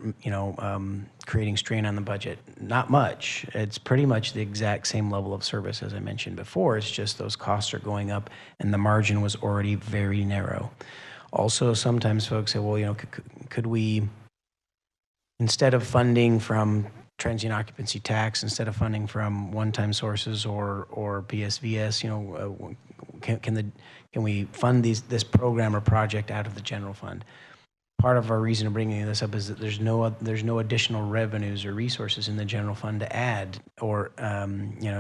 creating strain on the budget? Not much. It's pretty much the exact same level of service as I mentioned before. It's just those costs are going up, and the margin was already very narrow. Also, sometimes folks say, well, could we, instead of funding from transient occupancy tax, instead of funding from one-time sources or PSVS, can we fund this program or project out of the general fund? Part of our reason of bringing this up is that there's no additional revenues or resources in the general fund to add or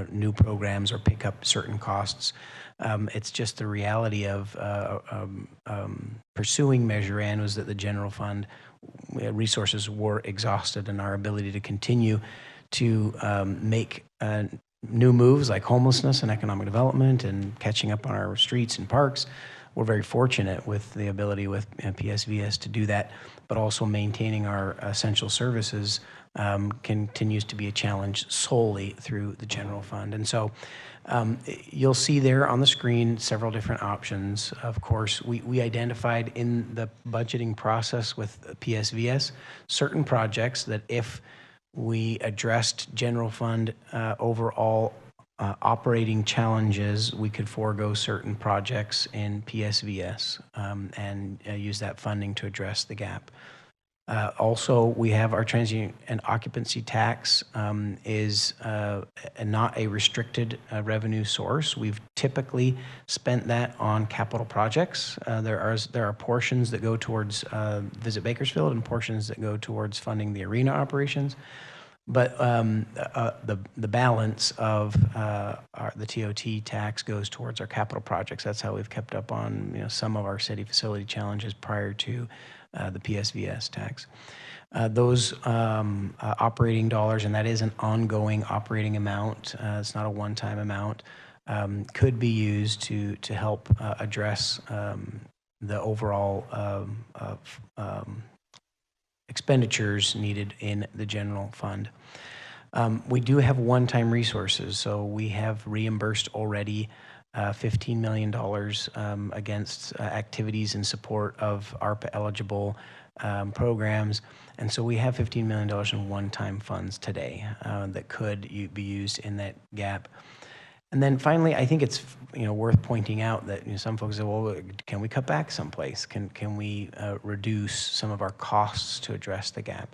new programs or pick up certain costs. It's just the reality of pursuing Measure N was that the general fund resources were exhausted, and our ability to continue to make new moves like homelessness and economic development and catching up on our streets and parks. We're very fortunate with the ability with PSVS to do that, but also maintaining our essential services continues to be a challenge solely through the general fund. And so you'll see there on the screen several different options. Of course, we identified in the budgeting process with PSVS certain projects that if we addressed general fund overall operating challenges, we could forego certain projects in PSVS and use that funding to address the gap. Also, we have our transient and occupancy tax is not a restricted revenue source. We've typically spent that on capital projects. There are portions that go towards Visit Bakersfield and portions that go towards funding the arena operations. But the balance of the TOT tax goes towards our capital projects. That's how we've kept up on some of our city facility challenges prior to the PSVS tax. Those operating dollars, and that is an ongoing operating amount, it's not a one-time amount, could be used to help address the overall expenditures needed in the general fund. We do have one-time resources, so we have reimbursed already $15 million against activities in support of ARPA-eligible programs. And so we have $15 million in one-time funds today that could be used in that gap. And then finally, I think it's worth pointing out that some folks say, well, can we cut back someplace? Can we reduce some of our costs to address the gap?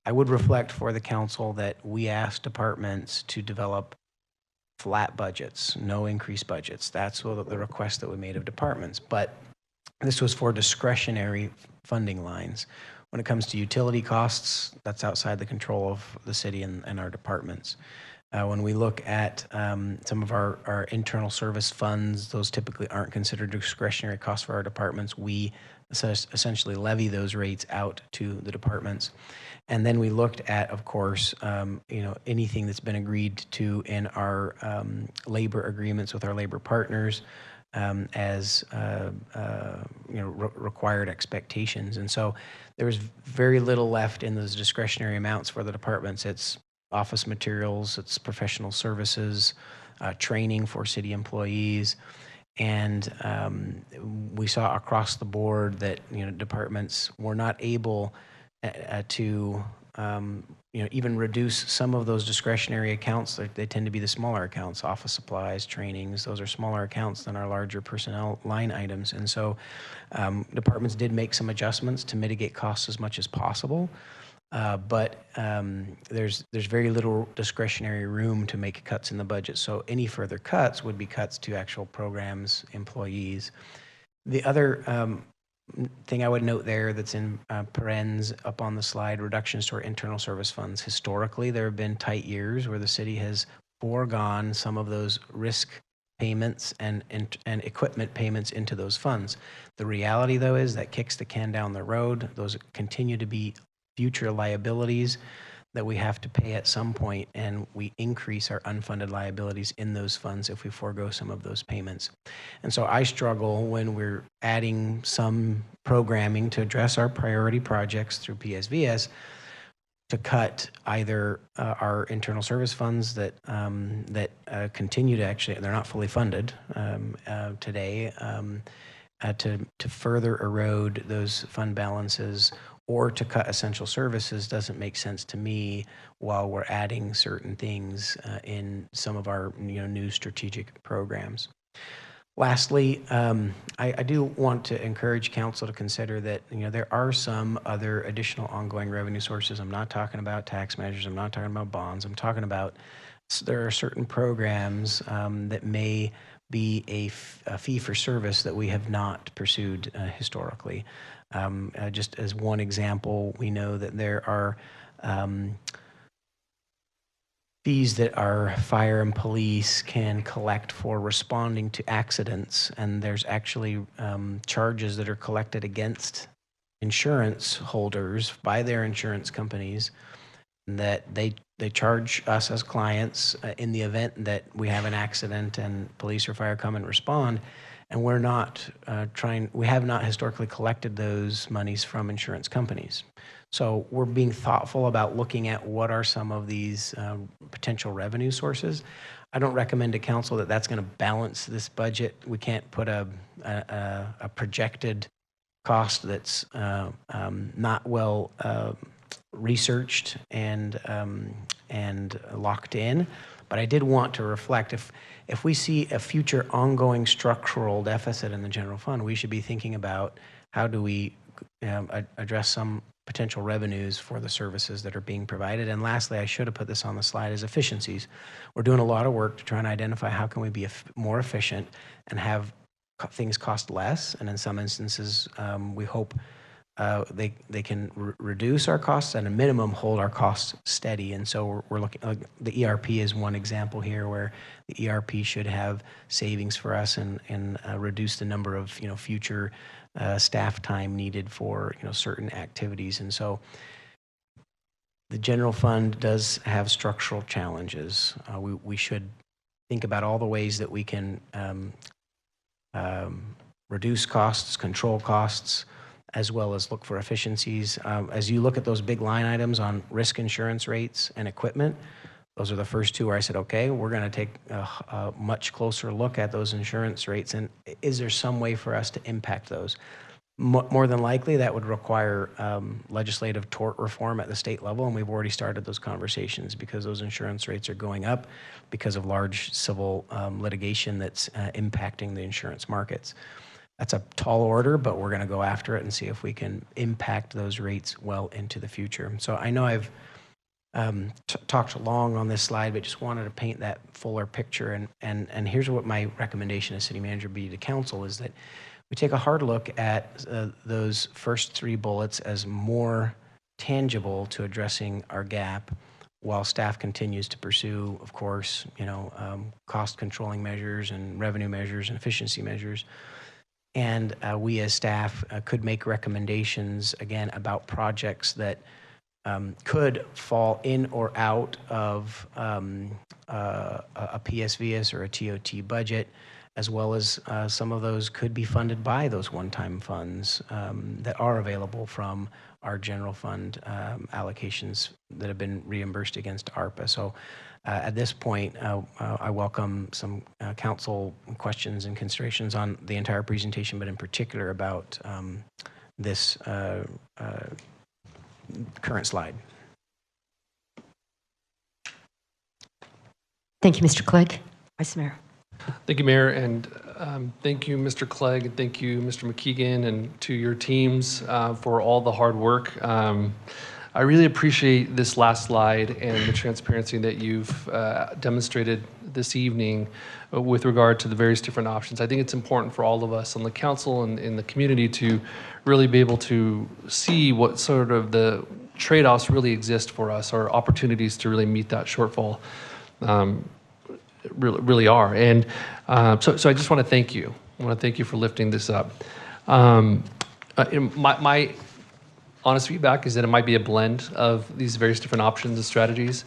I would reflect for the council that we asked departments to develop flat budgets, no increased budgets. That's the request that we made of departments. But this was for discretionary funding lines. When it comes to utility costs, that's outside the control of the city and our departments. When we look at some of our internal service funds, those typically aren't considered discretionary costs for our departments. We essentially levy those rates out to the departments. And then we looked at, of course, anything that's been agreed to in our labor agreements with our labor partners as required expectations. And so there was very little left in those discretionary amounts for the departments. It's office materials, it's professional services, training for city employees. And we saw across the board that departments were not able to even reduce some of those discretionary accounts. They tend to be the smaller accounts, office supplies, trainings. Those are smaller accounts than our larger personnel line items. And so departments did make some adjustments to mitigate costs as much as possible. But there's very little discretionary room to make cuts in the budget. So any further cuts would be cuts to actual programs, employees. The other thing I would note there that's in parens up on the slide, reductions to our internal service funds. Historically, there have been tight years where the city has foregone some of those risk payments and equipment payments into those funds. The reality, though, is that kicks the can down the road. Those continue to be future liabilities that we have to pay at some point, and we increase our unfunded liabilities in those funds if we forego some of those payments. And so I struggle when we're adding some programming to address our priority projects through PSVS to cut either our internal service funds that continue to actually, they're not fully funded today, to further erode those fund balances, or to cut essential services doesn't make sense to me while we're adding certain things in some of our new strategic programs. Lastly, I do want to encourage council to consider that there are some other additional ongoing revenue sources. I'm not talking about tax measures. I'm not talking about bonds. I'm talking about there are certain programs that may be a fee for service that we have not pursued historically. Just as one example, we know that there are fees that our fire and police can collect for responding to accidents, and there's actually charges that are collected against insurance holders by their insurance companies that they charge us as clients in the event that we have an accident and police or fire come and respond. And we're not we have not historically collected those monies from insurance companies. So we're being thoughtful about looking at what are some of these potential revenue sources. I don't recommend to council that that's going to balance this budget. We can't put a projected cost that's not well researched and locked in. But I did want to reflect, if we see a future ongoing structural deficit in the general fund, we should be thinking about how do we address some potential revenues for the services that are being provided. And lastly, I should have put this on the slide, is efficiencies. We're doing a lot of work to try and identify how can we be more efficient and have things cost less. And in some instances, we hope they can reduce our costs and at a minimum hold our costs steady. And so we're looking, the ERP is one example here where the ERP should have savings for us and reduce the number of future staff time needed for certain activities. And so the general fund does have structural challenges. We should think about all the ways that we can reduce costs, control costs, as well as look for efficiencies. As you look at those big line items on risk insurance rates and equipment, those are the first two where I said, okay, we're going to take a much closer look at those insurance rates, and is there some way for us to impact those? More than likely, that would require legislative tort reform at the state level, and we've already started those conversations because those insurance rates are going up because of large civil litigation that's impacting the insurance markets. That's a tall order, but we're going to go after it and see if we can impact those rates well into the future. So I know I've talked long on this slide, but just wanted to paint that fuller picture. And here's what my recommendation as city manager be to council is that we take a hard look at those first three bullets as more tangible to addressing our gap, while staff continues to pursue, of course, cost controlling measures and revenue measures and efficiency measures. And we as staff could make recommendations, again, about projects that could fall in or out of a PSVS or a TOT budget, as well as some of those could be funded by those one-time funds that are available from our general fund allocations that have been reimbursed against ARPA. So at this point, I welcome some council questions and considerations on the entire presentation, but in particular about this current slide. Thank you, Mr. Clegg. Vice Mayor. Thank you, Mayor, and thank you, Mr. Clegg, and thank you, Mr. McKeegan, and to your teams for all the hard work. I really appreciate this last slide and the transparency that you've demonstrated this evening with regard to the various different options. I think it's important for all of us on the council and in the community to really be able to see what sort of the trade-offs really exist for us, or opportunities to really meet that shortfall really are. And so I just want to thank you. I want to thank you for lifting this up. My honest feedback is that it might be a blend of these various different options and strategies.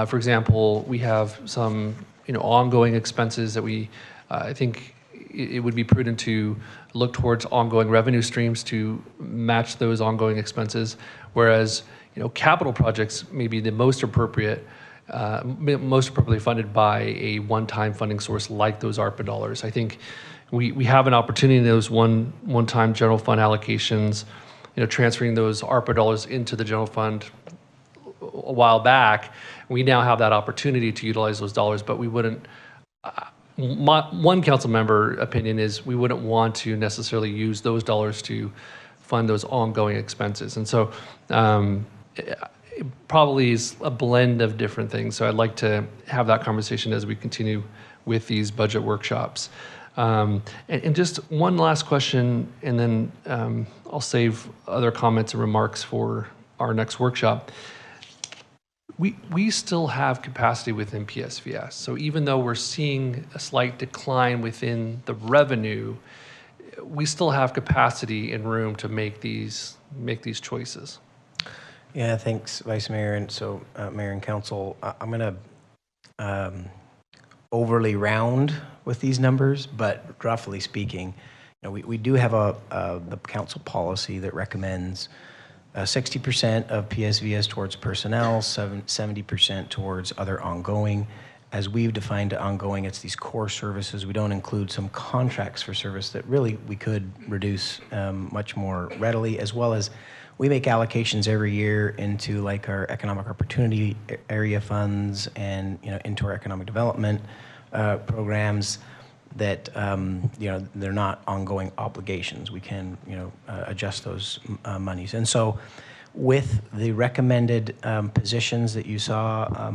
For example, we have some ongoing expenses that I think it would be prudent to look towards ongoing revenue streams to match those ongoing expenses, whereas capital projects may be the most appropriately funded by a one-time funding source like those ARPA dollars. I think we have an opportunity in those one-time general fund allocations, transferring those ARPA dollars into the general fund a while back. We now have that opportunity to utilize those dollars, but we wouldn't. One council member opinion is we wouldn't want to necessarily use those dollars to fund those ongoing expenses. And so it probably is a blend of different things. So I'd like to have that conversation as we continue with these budget workshops. And just one last question, and then I'll save other comments and remarks for our next workshop. We still have capacity within PSVS. So even though we're seeing a slight decline within the revenue, we still have capacity and room to make these choices. Yeah, thanks, Vice Mayor. And so, Mayor and Council, I'm going to overly round with these numbers, but roughly speaking, we do have the council policy that recommends 60% of PSVS towards personnel, 70% towards other ongoing. As we've defined ongoing, it's these core services. We don't include some contracts for service that really we could reduce much more readily, as well as we make allocations every year into like our economic opportunity area funds and into our economic development programs that they're not ongoing obligations. We can adjust those monies. And so with the recommended positions that you saw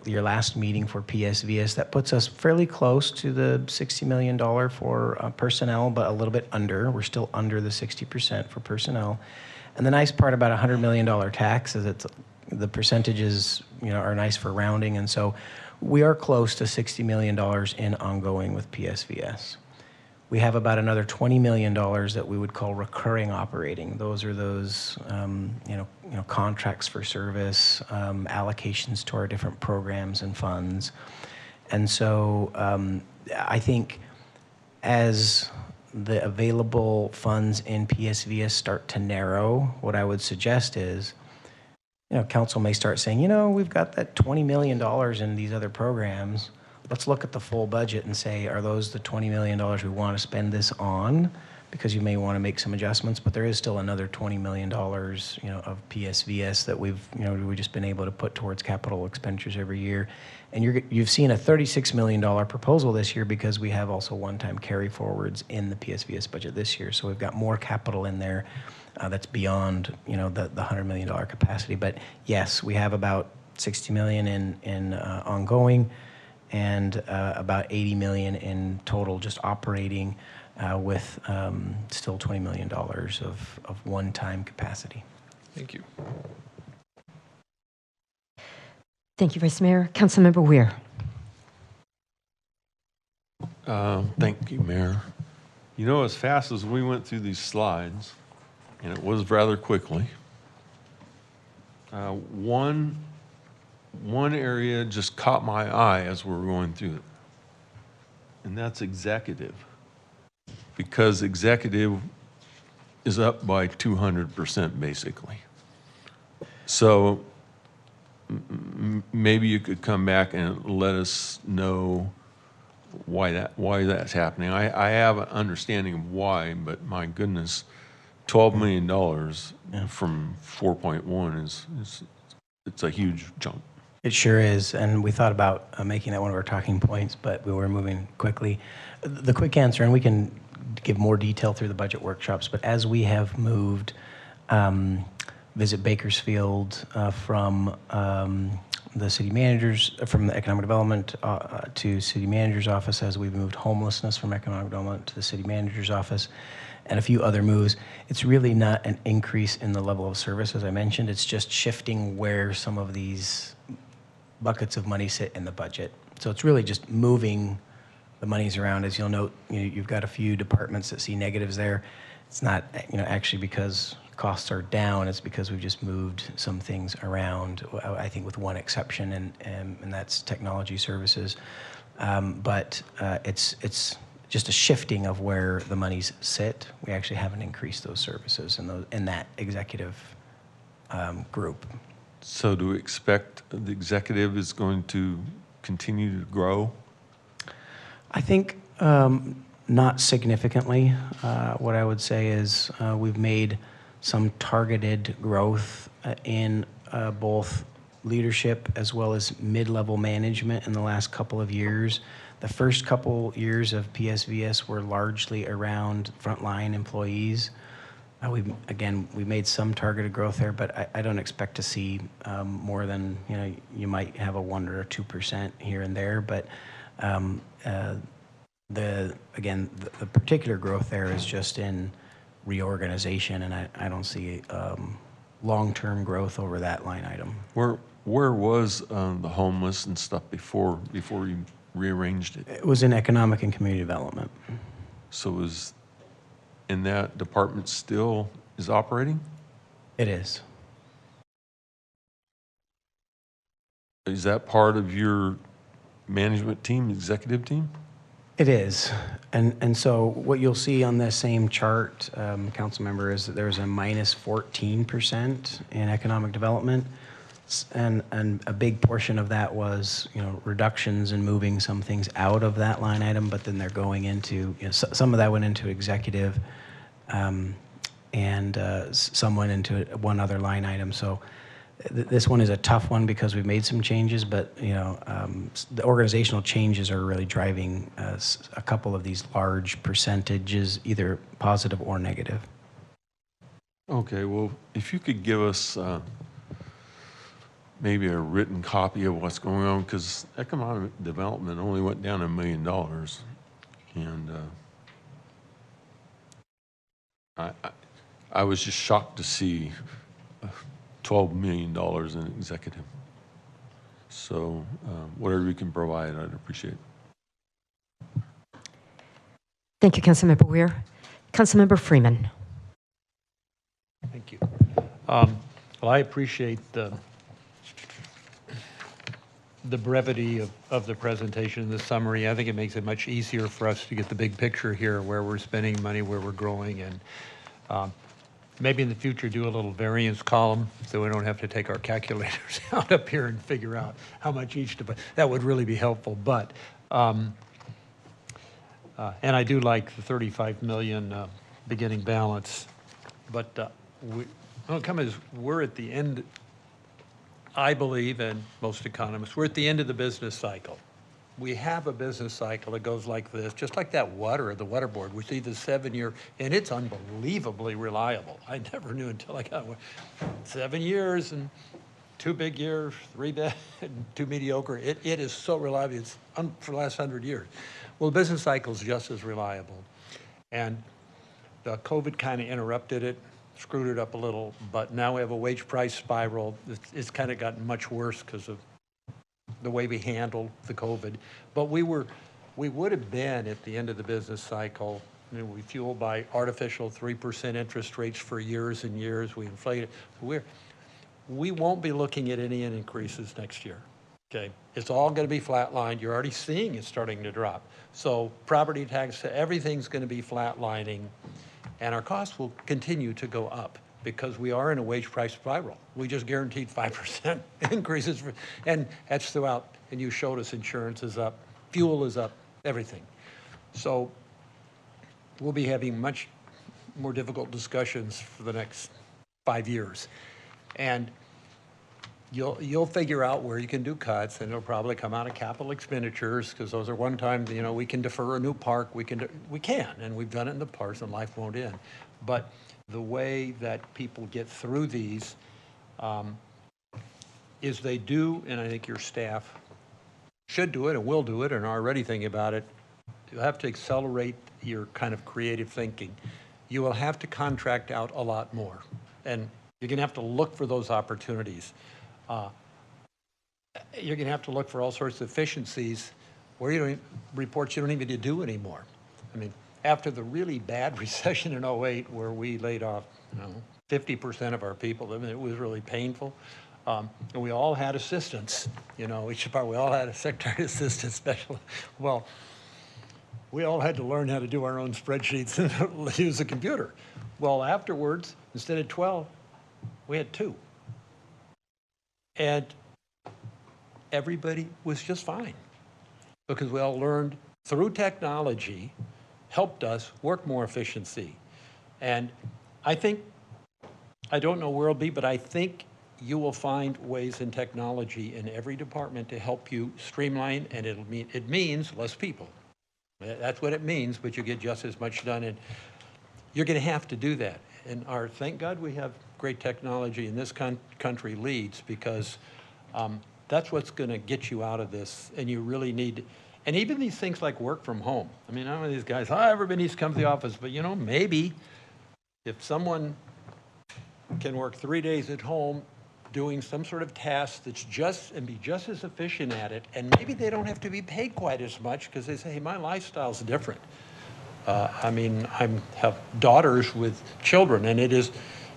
your last meeting for PSVS, that puts us fairly close to the $60 million for personnel, but a little bit under. We're still under the 60% for personnel. And the nice part about $100 million tax is that the percentages are nice for rounding. And so we are close to $60 million in ongoing with PSVS. We have about another $20 million that we would call recurring operating. Those are those contracts for service, allocations to our different programs and funds. And so I think as the available funds in PSVS start to narrow, what I would suggest is council may start saying, we've got that $20 million in these other programs. Let's look at the full budget and say, are those the $20 million we want to spend this on? Because you may want to make some adjustments, but there is still another $20 million, of PSVS that we've just been able to put towards capital expenditures every year. And you've seen a $36 million proposal this year because we have also one-time carry forwards in the PSVS budget this year. So we've got more capital in there. That's beyond the $100 million capacity. But yes, we have about $60 million in ongoing and about $80 million in total just operating with still $20 million of one-time capacity. Thank you. Thank you, Vice Mayor. Councilmember Weir. Thank you, Mayor. As fast as we went through these slides, and it was rather quickly, one area just caught my eye as we were going through it, and that's executive. Because executive is up by 200% basically. So maybe you could come back and let us know why that's happening. I have an understanding of why, but my goodness, $12 million from 4.1 is it's a huge jump. It sure is, and we thought about making that one of our talking points, but we were moving quickly. The quick answer, and we can give more detail through the budget workshops, but as we have moved Visit Bakersfield from the city managers, from the economic development to city manager's office, as we've moved homelessness from economic development to the city manager's office, and a few other moves, it's really not an increase in the level of service, as I mentioned. It's just shifting where some of these buckets of money sit in the budget. So it's really just moving the monies around. As you'll note, you've got a few departments that see negatives there. It's not, actually because costs are down, it's because we've just moved some things around, I think with one exception, and that's technology services. But it's just a shifting of where the monies sit. We actually haven't increased those services in that executive group. So do we expect the executive is going to continue to grow? I think not significantly. What I would say is we've made some targeted growth in both leadership as well as mid-level management in the last couple of years. The first couple years of PSVS were largely around frontline employees. We made some targeted growth there, but I don't expect to see more than, you might have a 1 or 2% here and there. But the particular growth there is just in reorganization, and I don't see long-term growth over that line item. Where was the homeless and stuff before you rearranged it? It was in economic and community development. So is in that department still is operating? It is. Is that part of your management team, executive team? It is. And so what you'll see on this same chart, council member, is that there's a minus 14% in economic development. And a big portion of that was, reductions and moving some things out of that line item, but then they're going into, some of that went into executive, and some went into one other line item. So this one is a tough one because we've made some changes, but the organizational changes are really driving a couple of these large percentages, either positive or negative. Okay, well, if you could give us maybe a written copy of what's going on, because economic development only went down $1 million, and I was just shocked to see $12 million in executive. So whatever you can provide, I'd appreciate it. Thank you, Councilmember Weir. Councilmember Freeman. Thank you. Well, I appreciate the brevity of the presentation and the summary. I think it makes it much easier for us to get the big picture here, where we're spending money, where we're growing, and maybe in the future do a little variance column so we don't have to take our calculators out up here and figure out how much each that would really be helpful. But and I do like the 35 million beginning balance, but we're at the end, I believe, and most economists, we're at the end of the business cycle. We have a business cycle that goes like this, just like that water, the water board. We see the 7-year, and it's unbelievably reliable. I never knew until I got 7 years and 2 big years, 3 bad, and 2 mediocre. It is so reliable. It's for the last 100 years. Well, the business cycle is just as reliable. And the COVID kind of interrupted it, screwed it up a little, but now we have a wage price spiral. It's kind of gotten much worse because of the way we handled the COVID. But we would have been at the end of the business cycle. We fueled by artificial 3% interest rates for years and years. We inflated. We won't be looking at any increases next year. Okay, it's all going to be flatlined. You're already seeing it starting to drop. So property tax, everything's going to be flatlining, and our costs will continue to go up because we are in a wage price spiral. We just guaranteed 5% increases, and that's throughout. And you showed us insurance is up, fuel is up, everything. So we'll be having much more difficult discussions for the next 5 years. And you'll figure out where you can do cuts, and it'll probably come out of capital expenditures, because those are one time, we can defer a new park, we can, and we've done it in the past, and life won't end. But the way that people get through these is they do, and I think your staff should do it and will do it and are already thinking about it. You have to accelerate your kind of creative thinking. You will have to contract out a lot more, and you're going to have to look for those opportunities. You're going to have to look for all sorts of efficiencies where you don't, reports you don't even do anymore. I mean, after the really bad recession in 08, where we laid off 50% of our people. I mean, it was really painful. And we all had assistants, you know, each department, we all had a secretary assistant special. Well, we all had to learn how to do our own spreadsheets and use a computer. Well, afterwards, instead of 12, we had 2. And everybody was just fine because we all learned through technology, helped us work more efficiency. And I think, I don't know where it'll be, but I think you will find ways in technology in every department to help you streamline, and it means less people. That's what it means, but you get just as much done, and you're going to have to do that. And thank God we have great technology, and this country leads, because that's what's going to get you out of this, and you really need. And even these things like work from home. I mean, I'm one of these guys, everybody needs to come to the office, but you know, maybe if someone can work 3 days at home doing some sort of task that's be just as efficient at it, and maybe they don't have to be paid quite as much because they say, hey, my lifestyle's different. I mean, I have daughters with children, and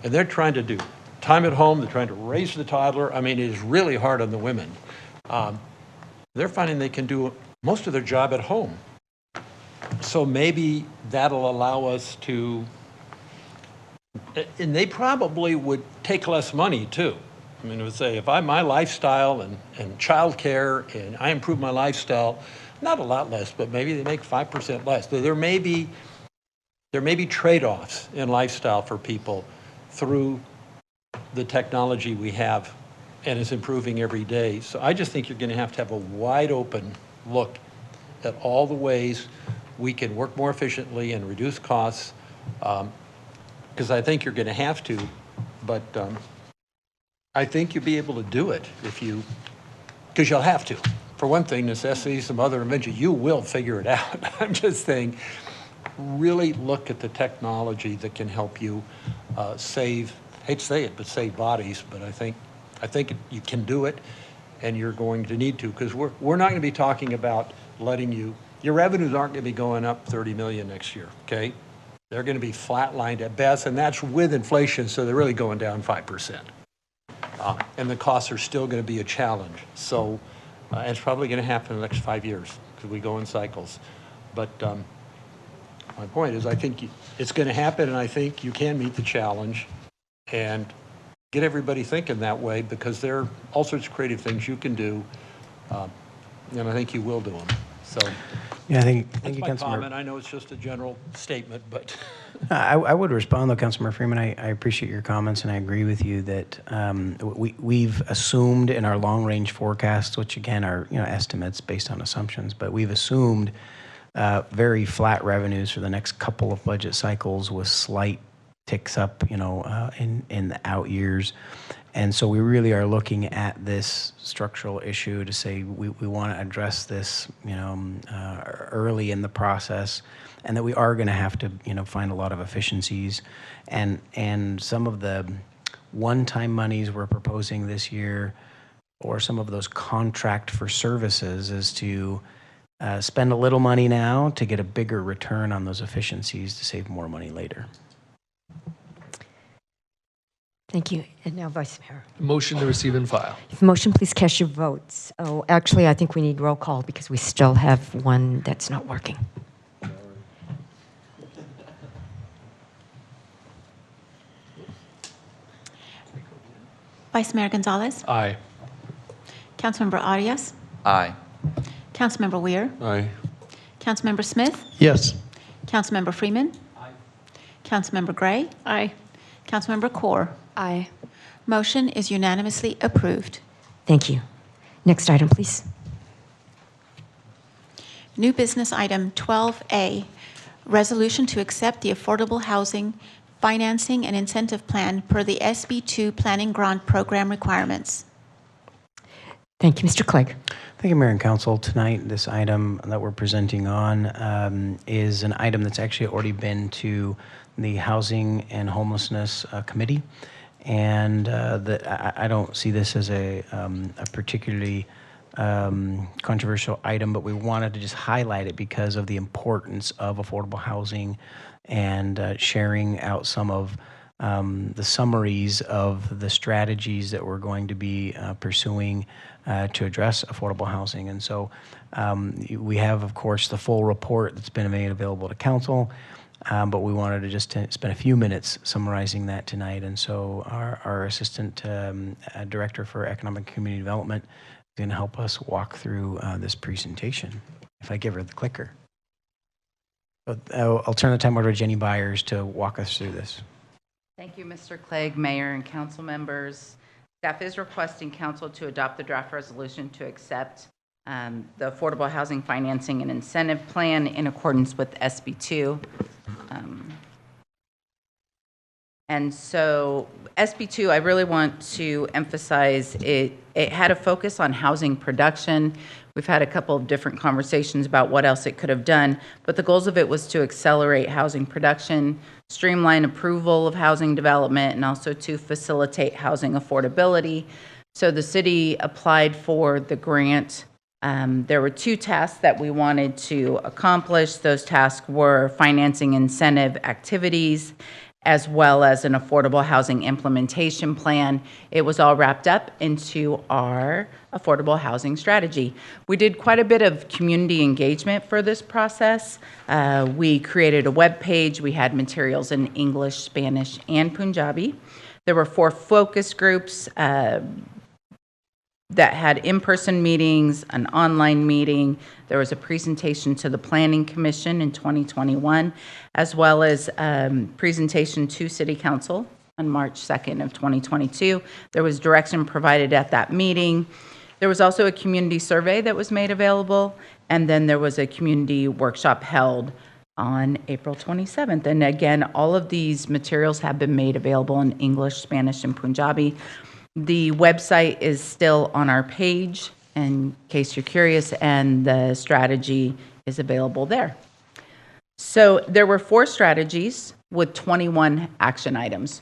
they're trying to do time at home, they're trying to raise the toddler. I mean, it is really hard on the women. They're finding they can do most of their job at home. So maybe that'll allow us to, and they probably would take less money too. I mean, it would say, if my lifestyle and childcare, and I improve my lifestyle, not a lot less, but maybe they make 5% less. There may be trade-offs in lifestyle for people through the technology we have, and it's improving every day. So I just think you're going to have a wide open look at all the ways we can work more efficiently and reduce costs, because I think you're going to have to, but I think you'll be able to do it because you'll have to. For one thing, necessity, some other invention, you will figure it out. I'm just saying, really look at the technology that can help you save, hate to say it, but save bodies. But I think you can do it, and you're going to need to, because we're not going to be talking about your revenues aren't going to be going up 30 million next year, okay? They're going to be flatlined at best, and that's with inflation, so they're really going down 5%. And the costs are still going to be a challenge. So it's probably going to happen in the next 5 years because we go in cycles. But my point is, I think it's going to happen, and I think you can meet the challenge and get everybody thinking that way, because there are all sorts of creative things you can do, and I think you will do them. So yeah, thank that's you, my Councilmember. comment. I know it's just a general statement, but I would respond, though, Councilmember Freeman. I appreciate your comments, and I agree with you that we've assumed in our long-range forecasts, which again are estimates based on assumptions, but we've assumed very flat revenues for the next couple of budget cycles with slight ticks up, in the out years. And so we really are looking at this structural issue to say we want to address this, early in the process, and that we are going to have to, find a lot of efficiencies, and some of the one-time monies we're proposing this year, or some of those contract for services, is to spend a little money now to get a bigger return on those efficiencies to save more money later. Thank you. And now, Vice Mayor. Motion to receive and file. Motion, please cast your votes. Oh, actually, I think we need roll call because we still have one that's not working. Vice Mayor Gonzalez? Aye. Councilmember Arias? Aye. Councilmember Weir? Aye. Councilmember Smith? Yes. Councilmember Freeman? Aye. Councilmember Gray? Aye. Councilmember Kaur? Aye. Motion is unanimously approved. Thank you. Next item, please. New business item 12A, resolution to accept the Affordable Housing Financing and Incentive Plan per the SB2 Planning Grant Program requirements. Thank you, Mr. Clegg. Thank you, Mayor and Council. Tonight, this item that we're presenting on is an item that's actually already been to the Housing and Homelessness Committee, and I don't see this as a particularly controversial item, but we wanted to just highlight it because of the importance of affordable housing and sharing out some of the summaries of the strategies that we're going to be pursuing to address affordable housing. And so we have, of course, the full report that's been made available to council, but we wanted to just spend a few minutes summarizing that tonight. And so our Assistant Director for Economic and Community Development is going to help us walk through this presentation. If I give her the clicker. I'll turn the time over to Jenny Byers to walk us through this. Thank you, Mr. Clegg, Mayor, and council members. Staff is requesting council to adopt the draft resolution to accept the Affordable Housing Financing and Incentive Plan in accordance with SB 2. And so SB 2, I really want to emphasize it had a focus on housing production. We've had a couple of different conversations about what else it could have done, but the goals of it was to accelerate housing production, streamline approval of housing development, and also to facilitate housing affordability. So the city applied for the grant. There were 2 tasks that we wanted to accomplish. Those tasks were financing incentive activities, as well as an affordable housing implementation plan. It was all wrapped up into our affordable housing strategy. We did quite a bit of community engagement for this process. We created a web page. We had materials in English, Spanish, and Punjabi. There were 4 focus groups that had in-person meetings, an online meeting. There was a presentation to the Planning Commission in 2021, as well as presentation to City Council on March 2nd of 2022. There was direction provided at that meeting. There was also a community survey that was made available, and then there was a community workshop held on April 27th. And again, all of these materials have been made available in English, Spanish, and Punjabi. The website is still on our page in case you're curious, and the strategy is available there. So there were 4 strategies with 21 action items.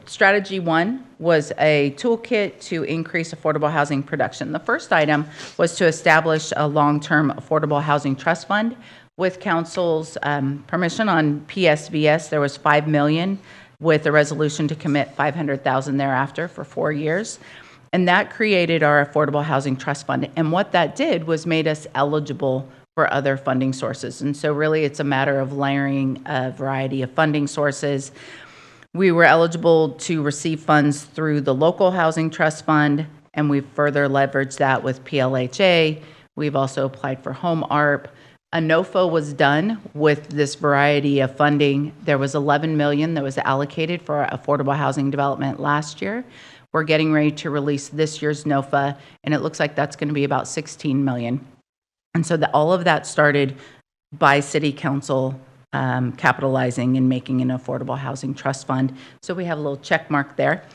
Strategy 1 was a toolkit to increase affordable housing production. The first item was to establish a long-term affordable housing trust fund. With council's permission on PSVS, there was $5 million, with a resolution to commit $500,000 thereafter for 4 years. And that created our Affordable Housing Trust Fund. And what that did was made us eligible for other funding sources. And so really it's a matter of layering a variety of funding sources. We were eligible to receive funds through the Local Housing Trust Fund, and we've further leveraged that with PLHA. We've also applied for Home ARP. A NOFA was done with this variety of funding. There was $11 million that was allocated for affordable housing development last year. We're getting ready to release this year's NOFA, and it looks like that's going to be about $16 million. And so all of that started by City Council capitalizing and making an affordable housing trust fund. So we have a little check mark there.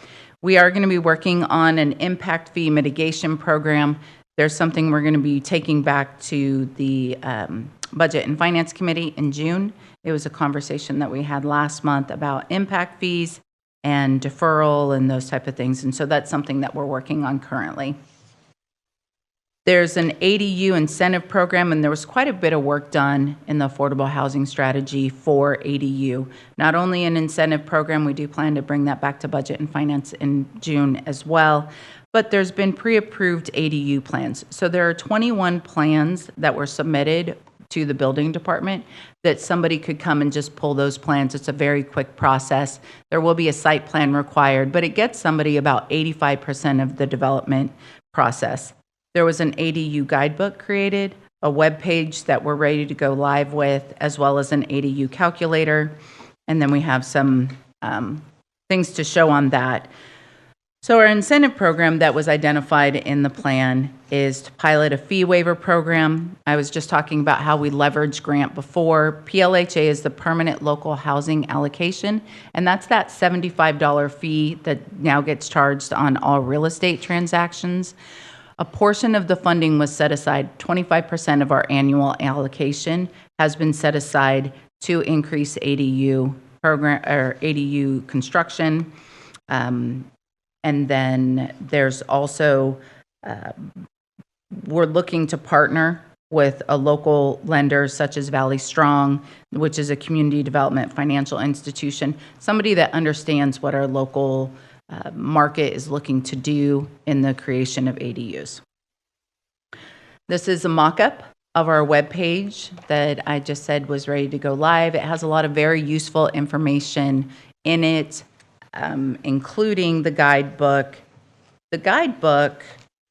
We are going to be working on an impact fee mitigation program. There's something we're going to be taking back to the Budget and Finance Committee in June. It was a conversation that we had last month about impact fees and deferral and those type of things. And so that's something that we're working on currently. There's an ADU incentive program, and there was quite a bit of work done in the affordable housing strategy for ADU. Not only an incentive program, we do plan to bring that back to Budget and Finance in June as well, but there's been pre-approved ADU plans. So there are 21 plans that were submitted to the building department that somebody could come and just pull those plans. It's a very quick process. There will be a site plan required, but it gets somebody about 85% of the development process. There was an ADU guidebook created, a web page that we're ready to go live with, as well as an ADU calculator. And then we have some things to show on that. So our incentive program that was identified in the plan is to pilot a fee waiver program. I was just talking about how we leveraged grant before. PLHA is the permanent local housing allocation, and that's that $75 fee that now gets charged on all real estate transactions. A portion of the funding was set aside. 25% of our annual allocation has been set aside to increase ADU program or ADU construction. And then there's also, we're looking to partner with a local lender such as Valley Strong, which is a community development financial institution, somebody that understands what our local market is looking to do in the creation of ADUs. This is a mock-up of our webpage that I just said was ready to go live. It has a lot of very useful information in it, including the guidebook. The guidebook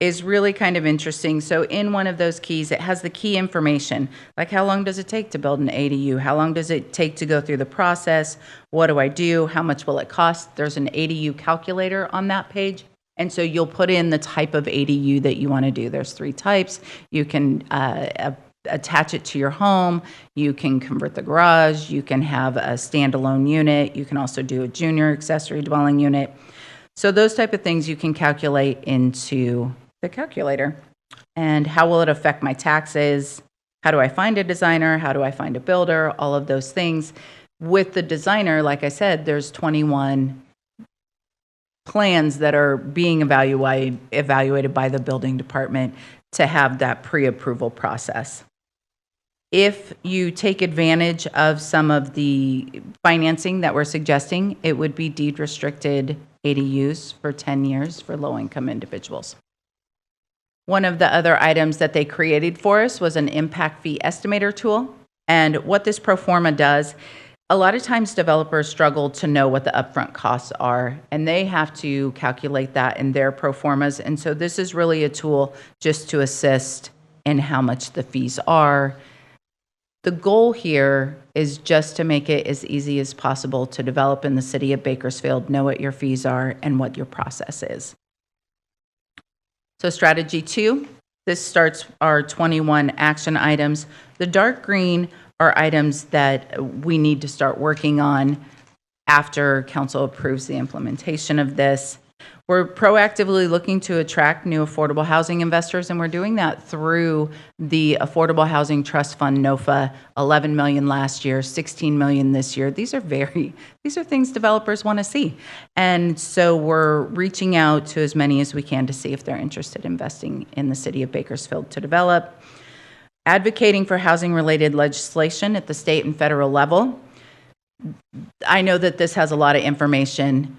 is really kind of interesting. So in one of those keys, it has the key information, like how long does it take to build an ADU? How long does it take to go through the process? What do I do? How much will it cost? There's an ADU calculator on that page. And so you'll put in the type of ADU that you want to do. There's 3 types. You can attach it to your home. You can convert the garage. You can have a standalone unit. You can also do a junior accessory dwelling unit. So those type of things you can calculate into the calculator. And how will it affect my taxes? How do I find a designer? How do I find a builder? All of those things. With the designer, like I said, there's 21 plans that are being evaluated by the building department to have that pre-approval process. If you take advantage of some of the financing that we're suggesting, it would be deed restricted ADUs for 10 years for low-income individuals. One of the other items that they created for us was an impact fee estimator tool. And what this pro forma does, a lot of times developers struggle to know what the upfront costs are, and they have to calculate that in their pro formas. And so this is really a tool just to assist in how much the fees are. The goal here is just to make it as easy as possible to develop in the city of Bakersfield, know what your fees are and what your process is. So strategy 2, this starts our 21 action items. The dark green are items that we need to start working on after council approves the implementation of this. We're proactively looking to attract new affordable housing investors, and we're doing that through the Affordable Housing Trust Fund, NOFA, 11 million last year, 16 million this year. These are things developers want to see. And so we're reaching out to as many as we can to see if they're interested in investing in the city of Bakersfield to develop. Advocating for housing-related legislation at the state and federal level. I know that this has a lot of information.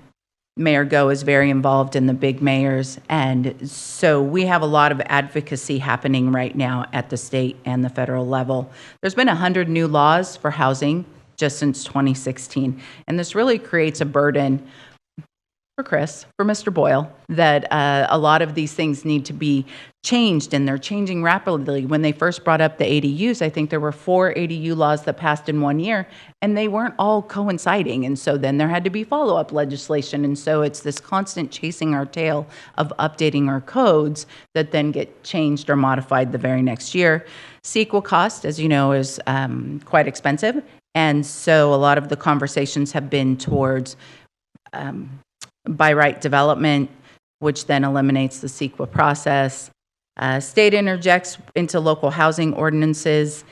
Mayor Go is very involved in the big mayors, and so we have a lot of advocacy happening right now at the state and the federal level. There's been 100 new laws for housing just since 2016, and this really creates a burden for Chris, for Mr. Boyle, that a lot of these things need to be changed, and they're changing rapidly. When they first brought up the ADUs, I think there were 4 ADU laws that passed in 1 year, and they weren't all coinciding, and so then there had to be follow-up legislation, and so it's this constant chasing our tail of updating our codes that then get changed or modified the very next year. CEQA cost, as you know, is quite expensive, and so a lot of the conversations have been towards by right development, which then eliminates the CEQA process. State interjects into local housing ordinances.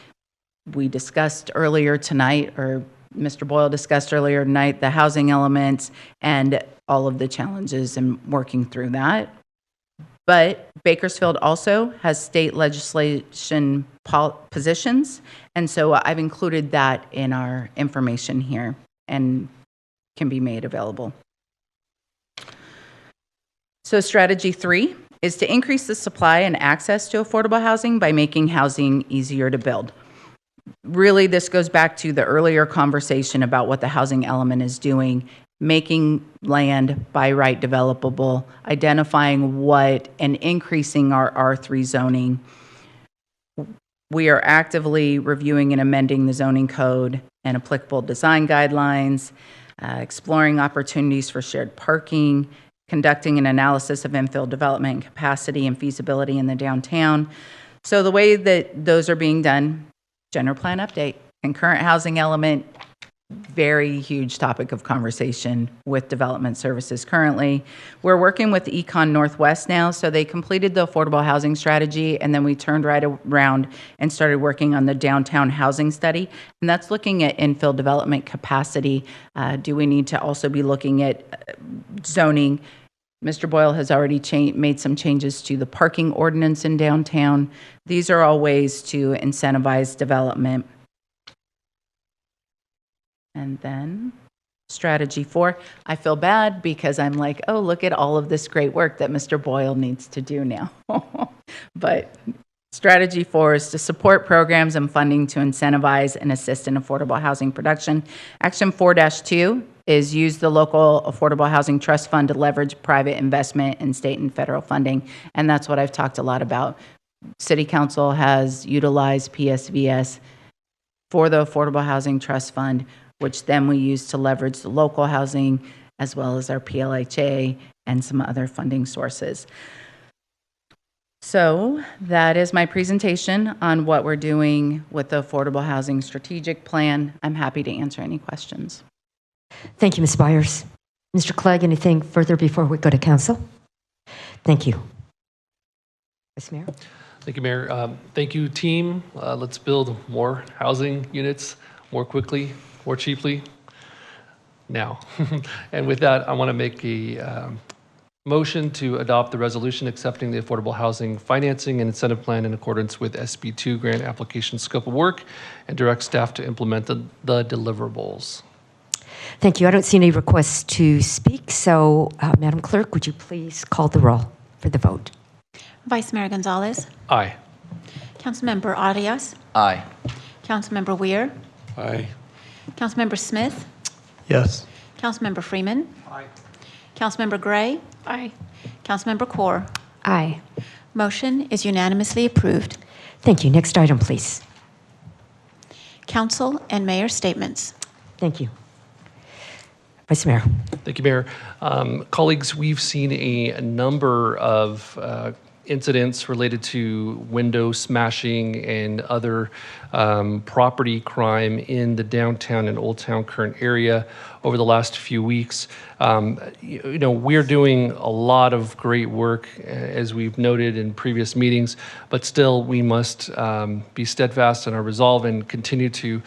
We discussed earlier tonight, or Mr. Boyle discussed earlier tonight, the housing elements and all of the challenges in working through that. But Bakersfield also has state legislation positions, and so I've included that in our information here and can be made available. So strategy 3 is to increase the supply and access to affordable housing by making housing easier to build. Really, this goes back to the earlier conversation about what the housing element is doing, making land by right developable, identifying what, and increasing our R3 zoning. We are actively reviewing and amending the zoning code and applicable design guidelines, exploring opportunities for shared parking, conducting an analysis of infill development capacity and feasibility in the downtown. So the way that those are being done, general plan update and current housing element, very huge topic of conversation with development services currently. We're working with Econ Northwest now, so they completed the affordable housing strategy, and then we turned right around and started working on the downtown housing study, and that's looking at infill development capacity. Do we need to also be looking at zoning, Mr. Boyle has already made some changes to the parking ordinance in downtown. These are all ways to incentivize development. And then strategy 4, I feel bad because I'm like, oh, look at all of this great work that Mr. Boyle needs to do now. But strategy 4 is to support programs and funding to incentivize and assist in affordable housing production. Action 4-2 is use the local affordable housing trust fund to leverage private investment in state and federal funding. And that's what I've talked a lot about. City Council has utilized PSVS for the Affordable Housing Trust Fund, which then we use to leverage the local housing as well as our PLHA and some other funding sources. So that is my presentation on what we're doing with the Affordable Housing Strategic Plan. I'm happy to answer any questions. Thank you, Ms. Byers. Mr. Clegg, anything further before we go to council? Thank you. Vice Mayor? Thank you, Mayor. Thank you, team. Let's build more housing units more quickly, more cheaply, now. And with that, I want to make a motion to adopt the resolution accepting the Affordable Housing Financing and Incentive Plan in accordance with SB2 grant application scope of work and direct staff to implement the deliverables. Thank you. I don't see any requests to speak, so Madam Clerk, would you please call the roll for the vote? Vice Mayor Gonzalez. Aye. Councilmember Arias. Aye. Councilmember Weir. Aye. Councilmember Smith. Yes. Councilmember Freeman. Aye. Councilmember Gray. Aye. Councilmember Kaur. Aye. Motion is unanimously approved. Thank you. Next item, please. Council and mayor statements. Thank you. Vice Mayor. Thank you, Mayor. Colleagues, we've seen a number of incidents related to window smashing and other property crime in the downtown and Old Town Kern area over the last few weeks. We're doing a lot of great work, as we've noted in previous meetings, but still we must be steadfast in our resolve and continue to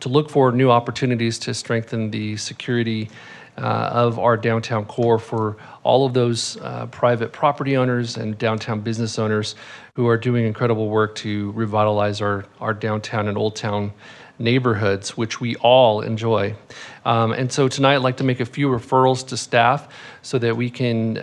look for new opportunities to strengthen the security of our downtown core for all of those private property owners and downtown business owners who are doing incredible work to revitalize our downtown and Old Town neighborhoods, which we all enjoy. And so tonight I'd like to make a few referrals to staff so that we can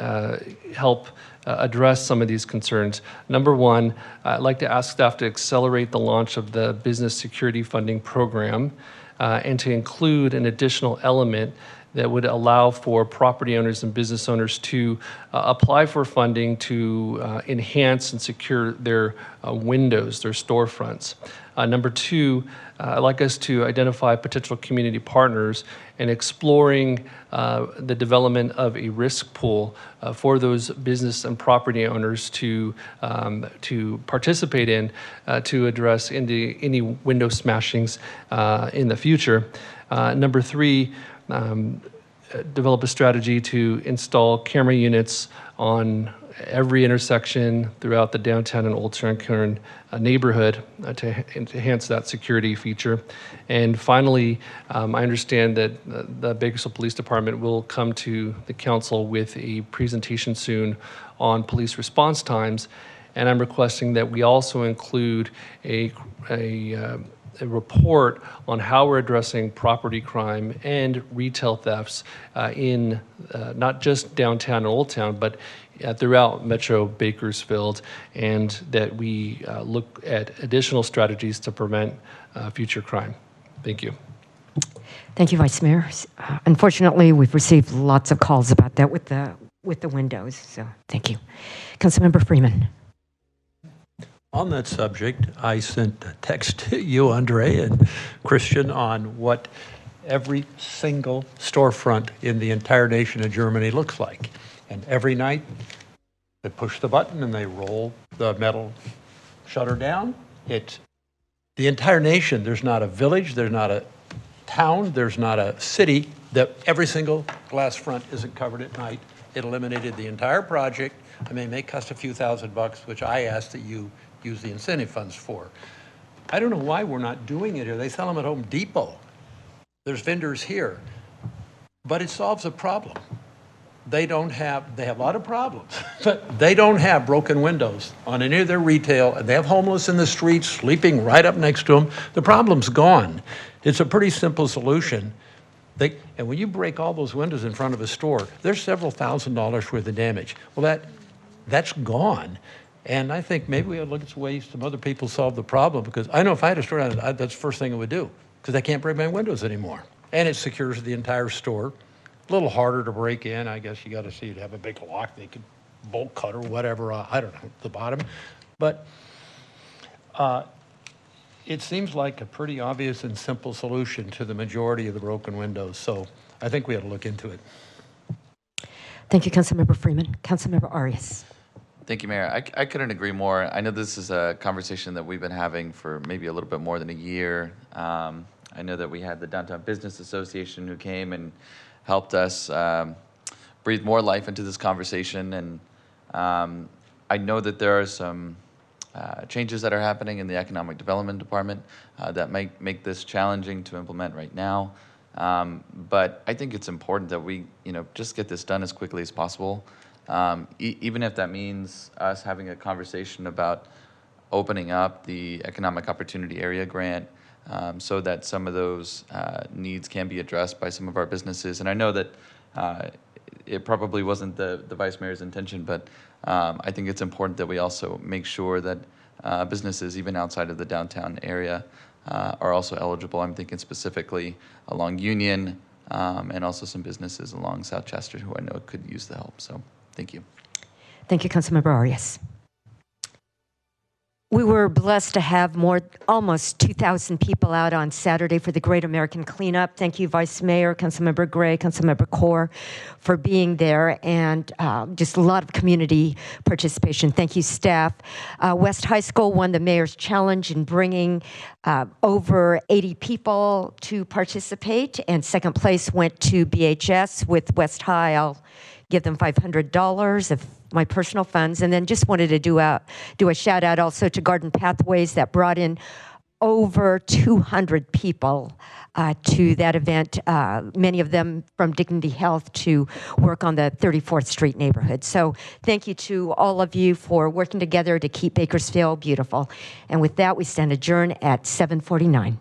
help address some of these concerns. Number one, I'd like to ask staff to accelerate the launch of the Business Security Funding Program and to include an additional element that would allow for property owners and business owners to apply for funding to enhance and secure their windows, their storefronts. Number two, I'd like us to identify potential community partners and exploring the development of a risk pool for those business and property owners to participate in to address any window smashings in the future. Number three, develop a strategy to install camera units on every intersection throughout the downtown and Old Town Kern neighborhood to enhance that security feature. And finally, I understand that the Bakersfield Police Department will come to the council with a presentation soon on police response times, and I'm requesting that we also include a report on how we're addressing property crime and retail thefts in not just downtown and Old Town, but throughout Metro Bakersfield, and that we look at additional strategies to prevent future crime. Thank you. Thank you, Vice Mayor. Unfortunately, we've received lots of calls about that with the windows, so thank you. Councilmember Freeman. On that subject, I sent a text to you, Andre, and Christian on what every single storefront in the entire nation of Germany looks like. And every night, they push the button and they roll the metal shutter down. It's the entire nation. There's not a village, there's not a town, there's not a city that every single glass front isn't covered at night. It eliminated the entire project. I mean, it may cost a few $1,000, which I asked that you use the incentive funds for. I don't know why we're not doing it here. They sell them at Home Depot. There's vendors here. But it solves a problem. they have a lot of problems, but they don't have broken windows on any of their retail, and they have homeless in the streets sleeping right up next to them. The problem's gone. It's a pretty simple solution. And when you break all those windows in front of a store, there's several $1,000s worth of damage. Well, that's gone. And I think maybe we ought to look at some ways some other people solve the problem, because I know if I had a store, that's the first thing I would do, because I can't break my windows anymore. And it secures the entire store. A little harder to break in. I guess you got to see it have a big lock. They could bolt cut or whatever. I don't know, at the bottom. But it seems like a pretty obvious and simple solution to the majority of the broken windows. So I think we ought to look into it. Thank you, Councilmember Freeman. Councilmember Arias. Thank you, Mayor. I couldn't agree more. I know this is a conversation that we've been having for maybe a little bit more than a year. I know that we had the Downtown Business Association who came and helped us breathe more life into this conversation. And I know that there are some changes that are happening in the Economic Development Department that might make this challenging to implement right now. But I think it's important that we, just get this done as quickly as possible. Even if that means us having a conversation about opening up the Economic Opportunity Area Grant so that some of those needs can be addressed by some of our businesses. And I know that it probably wasn't the Vice Mayor's intention, but I think it's important that we also make sure that businesses, even outside of the downtown area, are also eligible. I'm thinking specifically along Union and also some businesses along South Chester who I know could use the help. So thank you. Thank you, Councilmember Arias. We were blessed to have almost 2,000 people out on Saturday for the Great American Cleanup. Thank you, Vice Mayor, Councilmember Gray, Councilmember Corr, for being there, and just a lot of community participation. Thank you, staff. West High School won the Mayor's Challenge in bringing over 80 people to participate, and second place went to BHS with West High. I'll give them $500 of my personal funds. And then just wanted to do a shout out also to Garden Pathways that brought in over 200 people to that event, many of them from Dignity Health, to work on the 34th Street neighborhood. So thank you to all of you for working together to keep Bakersfield beautiful. And with that, we stand adjourned at 7:49.